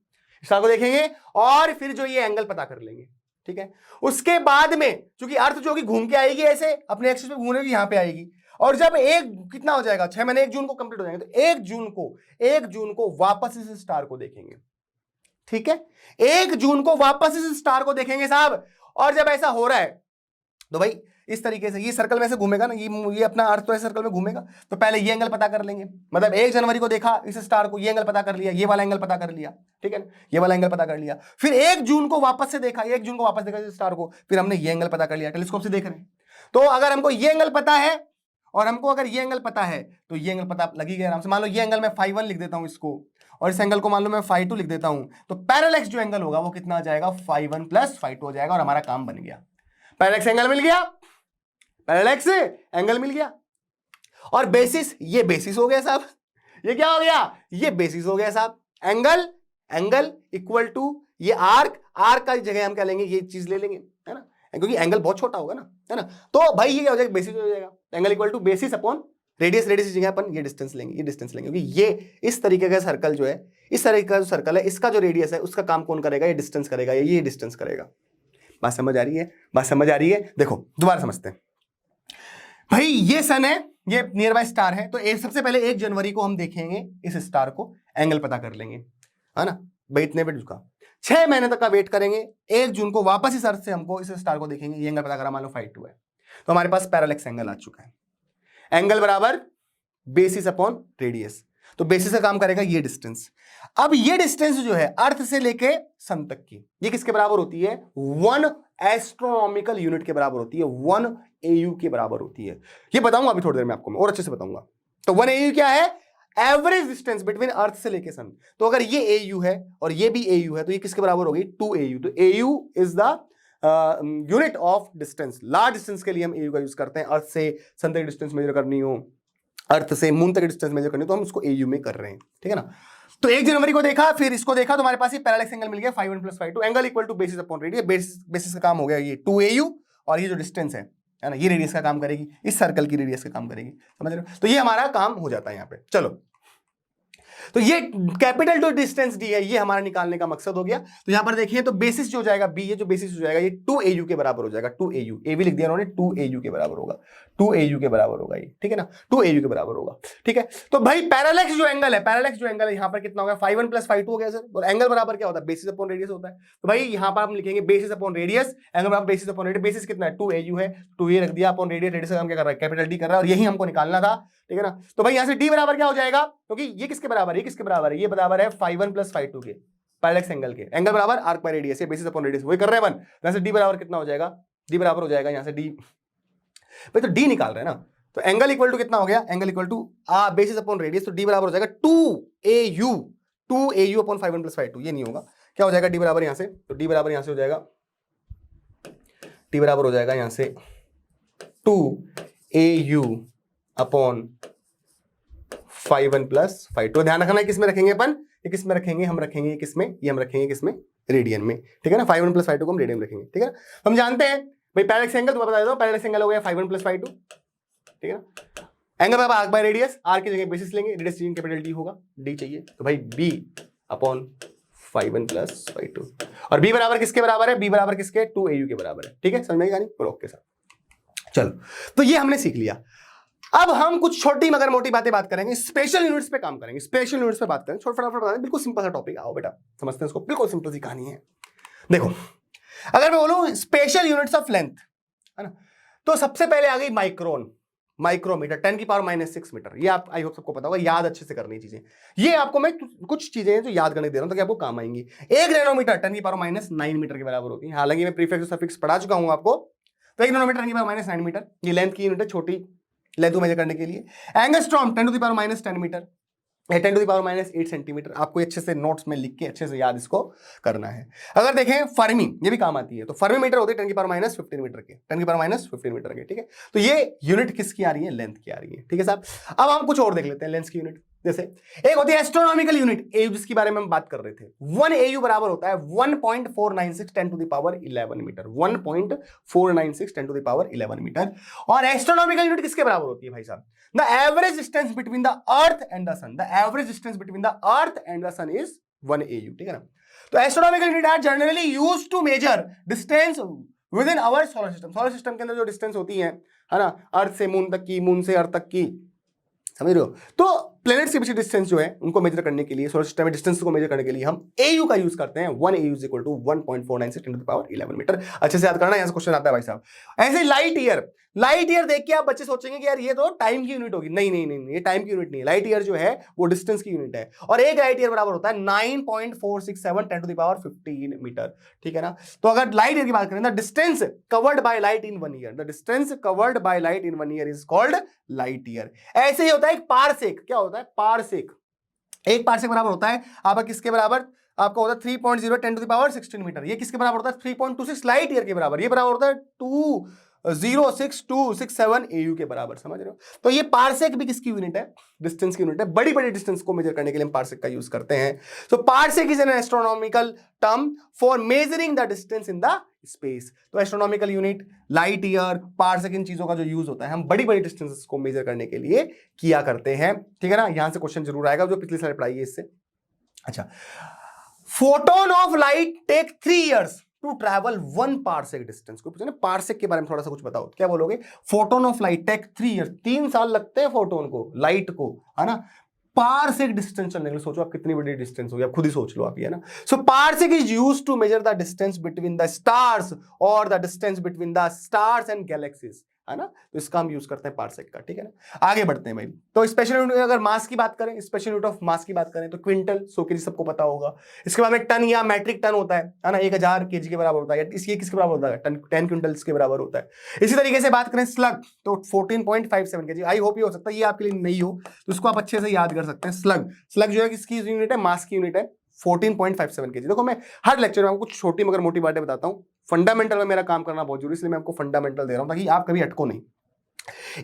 और फिर जो ये एंगल पता कर लेंगे। ठीक है, उसके बाद में चूंकि अर्थ जो कि घूम के आएगी ऐसे अपने एक्सिस पे घूमेगी, यहां पे आएगी, और जब एक कितना हो जाएगा, 6 महीने 1 जून को कंप्लीट हो जाएंगे, तो 1 जून को वापस इस स्टार को देखेंगे। ठीक है, 1 जून को वापस इस स्टार को देखेंगे साहब। और जब ऐसा हो रहा है तो भाई इस तरीके से ये सर्कल में से घूमेगा ना, ये अपना अर्थ तो ऐसे सर्कल में घूमेगा, तो पहले ये एंगल पता कर लेंगे। मतलब 1 जनवरी को देखा इस स्टार को, ये एंगल पता कर लिया, ये वाला एंगल पता कर लिया, ठीक है ना, ये वाला एंगल पता कर लिया। फिर 1 जून को वापस देखा इस स्टार को, फिर हमने ये एंगल पता कर लिया, टेलीस्कोप से देख रहे हैं। तो अगर हमको ये एंगल पता है और हमको अगर ये एंगल पता है तो ये एंगल पता लगी गया आराम से। मान लो ये एंगल मैं φ1 लिख देता हूं इसको, और इस एंगल को मान लो मैं φ2 लिख देता हूं, तो पैरेलल जो एंगल होगा वो कितना आ जाएगा, φ1 प्लस φ2 हो जाएगा, और हमारा काम बन गया। पैरेलल एंगल मिल गया, और बेसिस, ये बेसिस हो गया साहब, ये क्या हो गया, ये बेसिस हो गया साहब। एंगल इक्वल टू ये आर्क का जगह हम क्या लेंगे, ये चीज ले लेंगे, है ना, क्योंकि एंगल बहुत छोटा होगा ना, है ना। तो भाई ये क्या हो जाएगा, बेसिस हो जाएगा। Angle equal to basis upon radius की जगह अपन ये डिस्टेंस लेंगे, क्योंकि ये इस तरीके का सर्कल जो है, इस तरीके का जो सर्कल है, इसका जो रेडियस है उसका काम कौन करेगा, ये डिस्टेंस करेगा, ये डिस्टेंस करेगा। बात समझ आ रही है। देखो दोबारा समझते हैं भाई, ये सन है, ये नियर बाय स्टार है, तो सबसे पहले 1 जनवरी को हम देखेंगे इस स्टार को, एंगल पता कर लेंगे, है ना भाई, इतने पे झुका। 6 महीने तक का वेट करेंगे, 1 जून को वापस इस अर्थ से हमको इस स्टार को देखेंगे, ये एंगल पता करा, मान लो φ2 है, तो हमारे पास पैरेलल एंगल आ चुका है। एंगल बराबर बेसिस अपॉन रेडियस, तो बेसिस का काम करेगा ये डिस्टेंस। अब ये डिस्टेंस जो है अर्थ से लेके सन तक की, ये किसके बराबर होती है, 1 एस्ट्रोनॉमिकल यूनिट के बराबर होती है, 1 AU के बराबर होती है। ये बताऊंगा अभी थोड़ी देर में आपको, मैं और अच्छे से बताऊंगा। तो 1 AU क्या है, एवरेज डिस्टेंस बिटवीन अर्थ से लेके सन। तो अगर ये AU है और ये भी AU है, तो ये किसके बराबर होगी, 2 AU। तो AU is the unit of distance. Large distance के लिए हम AU का यूज करते हैं, अर्थ से सन तक डिस्टेंस मेजर करनी हो, अर्थ से मून तक डिस्टेंस मेजर करनी, तो हम उसको AU में कर रहे हैं, ठीक है ना। तो 1 जनवरी को देखा, फिर इसको देखा, तो हमारे पास ये पैरेलल एंगल मिल गया, φ1 plus φ2, angle equal to basis upon radius. Basis का काम हो गया ये 2 AU, और ये जो डिस्टेंस है ना, ये रेडियस का काम करेगी, इस सर्कल की रेडियस का काम करेगी, समझ रहे हो। तो ये हमारा काम हो जाता है यहाँ पे। चलो तो ये कैपिटल टू डिस्टेंस डी है, ये हमारा निकालने का मकसद हो गया। तो यहां पर देखिए तो बेसिस जो हो जाएगा बी, ये जो बेसिस हो जाएगा ये 2au के बराबर हो जाएगा। 2au, ए भी लिख दिया उन्होंने, 2au के बराबर होगा, 2au के बराबर होगा ये, ठीक है ना, 2au के बराबर होगा, ठीक है। तो भाई पैरेलक्स जो एंगल है, पैरेलक्स जो एंगल है यहां पर कितना हो गया, φ1 + φ2 हो गया सर। और एंगल बराबर क्या होता है, बेसिस अपॉन रेडियस होता है। तो भाई यहां पर हम लिखेंगे बेसिस अपॉन रेडियस, एंगल बराबर बेसिस अपॉन रेडियस। बेसिस कितना है, 2au है, 2a रख दिया अपॉन रेडियस, रेडियस का हम क्या कर रहा है, कैपिटल डी कर रहा है, और यही हमको निकालना था, ठीक है ना। तो भाई यहां से d बराबर क्या हो जाएगा, क्योंकि ये किसके बराबर है, ये किसके बराबर है, ये बराबर है φ1 + φ2 के, पैरेलक्स एंगल के। एंगल बराबर आर्क बाय रेडियस, ये बेसिस अपॉन रेडियस वही कर रहे हैं अपन। यहां से d बराबर कितना हो जाएगा, d बराबर हो जाएगा यहां से d, भाई तो d निकाल रहे हैं ना, तो एंगल इक्वल टू कितना हो गया, angle equal to basis upon radius, तो d बराबर हो जाएगा 2au अपॉन φ1 + φ2। ये नहीं होगा, क्या हो जाएगा d बराबर यहां से, तो d बराबर यहां से हो जाएगा, d बराबर हो जाएगा यहां से 2au अपॉन φ1 + φ2। ध्यान रखना है किसमें रखेंगे अपन, ये किसमें रखेंगे, हम रखेंगे किसमें, ये हम रखेंगे किसमें, रेडियन में, ठीक है ना। φ1 + φ2 को हम रेडियन में रखेंगे, ठीक है। हम जानते हैं भाई पैरेलक्स एंगल, तो बता देता हूं पैरेलक्स एंगल हो गया φ1 + φ2, ठीक है ना। एंगल बराबर आर्क बाय रेडियस, आर्क की जगह बेसिस लेंगे, रेडियस कैपिटल डी होगा, डी चाहिए, तो भाई b अपॉन φ1 + φ2। और b बराबर किसके बराबर है, b बराबर किसके, 2au के बराबर है, ठीक है, समझ में आई कहानी, ओके सर। चलो तो ये हमने सीख लिया। अब हम कुछ छोटी मगर मोटी बात करेंगे, स्पेशल यूनिट्स पे काम करेंगे, स्पेशल यूनिट्स पे बात करेंगे, फटाफट बता दें, बिल्कुल सिंपल सा टॉपिक, आओ बेटा समझते हैं इसको, बिल्कुल सिंपल सी कहानी है। देखो अगर मैं बोलूं स्पेशल यूनिट्स ऑफ लेंथ, है ना, तो सबसे पहले आ गई माइक्रोन, माइक्रोमीटर, 10⁻⁶ मीटर। ये आप आई होप सबको पता होगा, याद अच्छे से करनी चीजें। ये आपको मैं कुछ चीजें हैं जो याद करने दे रहा हूं ताकि आपको काम आएंगी। 1 नैनोमीटर 10⁻⁹ मीटर के बराबर होती है। हालांकि मैं प्रीफिक्स और सफिक्स पढ़ा चुका हूं आपको। तो 1 नैनोमीटर 10⁻⁹ मीटर, ये लेंथ की यूनिट है, छोटी लेंथ को मेजर करने के लिए। Angstrom 10⁻⁻10 metre, 10⁻⁸ centimetre. आपको अच्छे से नोट्स में लिख के अच्छे से याद इसको करना है। अगर देखें फर्मी, ये भी काम आती है, तो फर्मी मीटर होते हैं 10⁻⁻15 मीटर के, 10⁻⁻15 मीटर के, ठीक है। तो ये यूनिट किसकी आ रही है, लेंथ की आ रही है, ठीक है साहब। अब हम कुछ और देख लेते हैं लेंथ की यूनिट। जैसे एक होती है एस्ट्रोनॉमिकल यूनिट AU, जिसके बारे में हम बात कर रहे थे। 1 AU बराबर होता है 1.496 10⁻11 मीटर, 1.496 10⁻11 मीटर। और एस्ट्रोनॉमिकल यूनिट किसके बराबर होती है भाई साहब, the average distance between the earth and the sun, the average distance between the earth and the sun is 1 AU, ठीक है ना। तो astronomical unit are generally used to measure distance within our solar system. Solar system के अंदर जो distance होती है ना, अर्थ से मून तक की, मून से अर्थ तक की, समझ रहे हो। तो प्लैनेट्स के बीच डिस्टेंस जो है उनको मेजर करने के लिए, सोलर सिस्टम में डिस्टेंस को मेजर करने के लिए हम AU का यूज करते हैं। 1 AU = 1.496 10⁻11 मीटर। अच्छे से याद करना, यहां से क्वेश्चन आता है भाई साहब। ऐसे लाइट ईयर, लाइट ईयर देख के आप बच्चे सोचेंगे कि यार ये तो टाइम की यूनिट होगी। नहीं नहीं नहीं, ये टाइम की यूनिट नहीं है। लाइट ईयर जो है वो डिस्टेंस की यूनिट है, और एक लाइट ईयर बराबर होता है 9.467 10⁻15 मीटर, ठीक है ना। तो अगर लाइट ईयर की बात करें, the distance covered by light in 1 year, the distance covered by light in 1 year is called light year. ऐसे ही होता है एक पारसेक, क्या होता है पारसेक, एक पारसेक बराबर होता है आपका किसके बराबर, आपका होता है 3.0 10⁻16 मीटर। ये किसके बराबर होता है 3.26 लाइट ईयर के बराबर। ये बराबर होता है 2.06267 AU के बराबर, समझ रहे हो। तो ये पारसेक भी किसकी यूनिट है, डिस्टेंस की यूनिट है। बड़ी बड़ी डिस्टेंस को मेजर करने के लिए हम पारसेक का यूज करते हैं। So parsec is an astronomical term for measuring the distance in the space. तो astronomical unit, light year, parsec, इन चीजों का जो यूज होता है हम बड़ी बड़ी डिस्टेंसेस को मेजर करने के लिए किया करते हैं, ठीक है ना। यहां से क्वेश्चन जरूर आएगा, जो पिछली साल पढ़ाई है इससे। अच्छा, photon of light take 3 years to travel 1 parsec distance. को पूछे ना पारसेक के बारे में थोड़ा सा कुछ बताओ, क्या बोलोगे। Photon of light take 3 years, 3 साल लगते हैं फोटोन को, लाइट को, है ना, पारसेक डिस्टेंस चलने के लिए। सोचो आप कितनी बड़ी डिस्टेंस होगी, आप खुद ही सोच लो आप, ये ना। So parsec is used to measure the distance between the stars और the distance between the stars and galaxies, है ना। तो इसका हम यूज करते हैं पारसेक का, ठीक है ना। आगे बढ़ते हैं भाई। तो स्पेशल यूनिट, अगर मास की बात करें, स्पेशल यूनिट ऑफ मास की बात करें तो क्विंटल, 100 kg सबको पता होगा। इसके बाद में टन या मैट्रिक टन होता है ना, 1000 kg के बराबर होता है। इसके किसके बराबर होता है, 10 क्विंटल्स के बराबर होता है। इसी तरीके से बात करें स्लग, तो 14.57 kg। आई होप ये हो सकता है ये आपके लिए नहीं हो, तो इसको आप अच्छे से याद कर सकते हैं। स्लग, स्लग जो है किसकी यूनिट है, मास की यूनिट है, 14.57 kg। देखो मैं हर लेक्चर में आपको कुछ छोटी मगर मोटी बातें बताता हूँ। फंडामेंटल में मेरा काम करना बहुत जरूरी, इसलिए मैं आपको फंडामेंटल दे रहा हूं ताकि आप कभी अटको नहीं।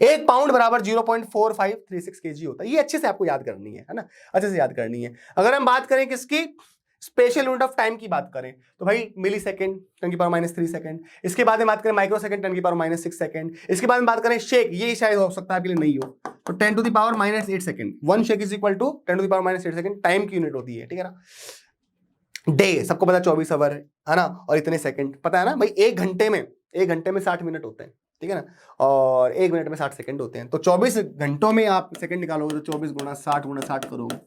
1 पाउंड बराबर 0.4536 kg होता है। ये अच्छे से आपको याद करनी है ना, अच्छे से याद करनी है। अगर हम बात करें किसकी, स्पेशल यूनिट ऑफ टाइम की बात करें तो भाई मिली सेकेंड 10⁻³ सेकेंड। इसके बाद में बात करें माइक्रो सेकेंड 10⁻6 सेकेंड। इसके बाद में बात करें शेक, ये शायद हो सकता है आपके लिए नहीं हो, तो 10⁻8 second. 1 shake is equal to 10⁻8 second time की यूनिट होती है, ठीक है ना। डे सबको पता 24 आवर है ना, और इतने सेकंड पता है ना भाई। एक घंटे में 60 मिनट होते हैं, ठीक है ना, और 1 मिनट में 60 सेकंड होते हैं। तो 24 घंटों में आप सेकंड निकालोगे तो 24 गुणा 60 करोगे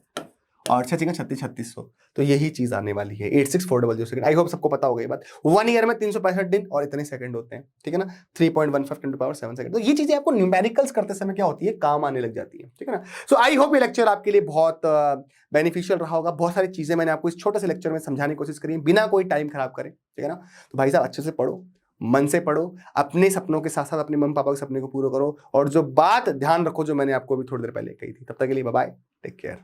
और 36 तो यही चीज आने वाली है 86,400 सेकंड। आई होप सबको पता होगा ये बात। 1 ईयर में 365 दिन और इतने सेकंड होते हैं, ठीक है ना, 3.15 × 10⁻7 सेकंड। तो ये चीजें आपको न्यूमेरिकल्स करते समय क्या होती है, काम आने लग जाती है, ठीक है ना। सो आई होप ये लेक्चर आपके लिए बहुत बेनिफिशियल रहा होगा। बहुत सारी चीजें मैंने आपको इस छोटे से लेक्चर में समझाने की कोशिश करी बिना कोई टाइम खराब करे, ठीक है ना। तो भाई साहब अच्छे से पढ़ो, मन से पढ़ो, अपने सपनों के साथ साथ अपने मम्मी पापा के सपने को पूरा करो, और जो बात ध्यान रखो जो मैंने आपको अभी थोड़ी देर पहले कही थी। तब तक के लिए बाय बाय, टेक केयर।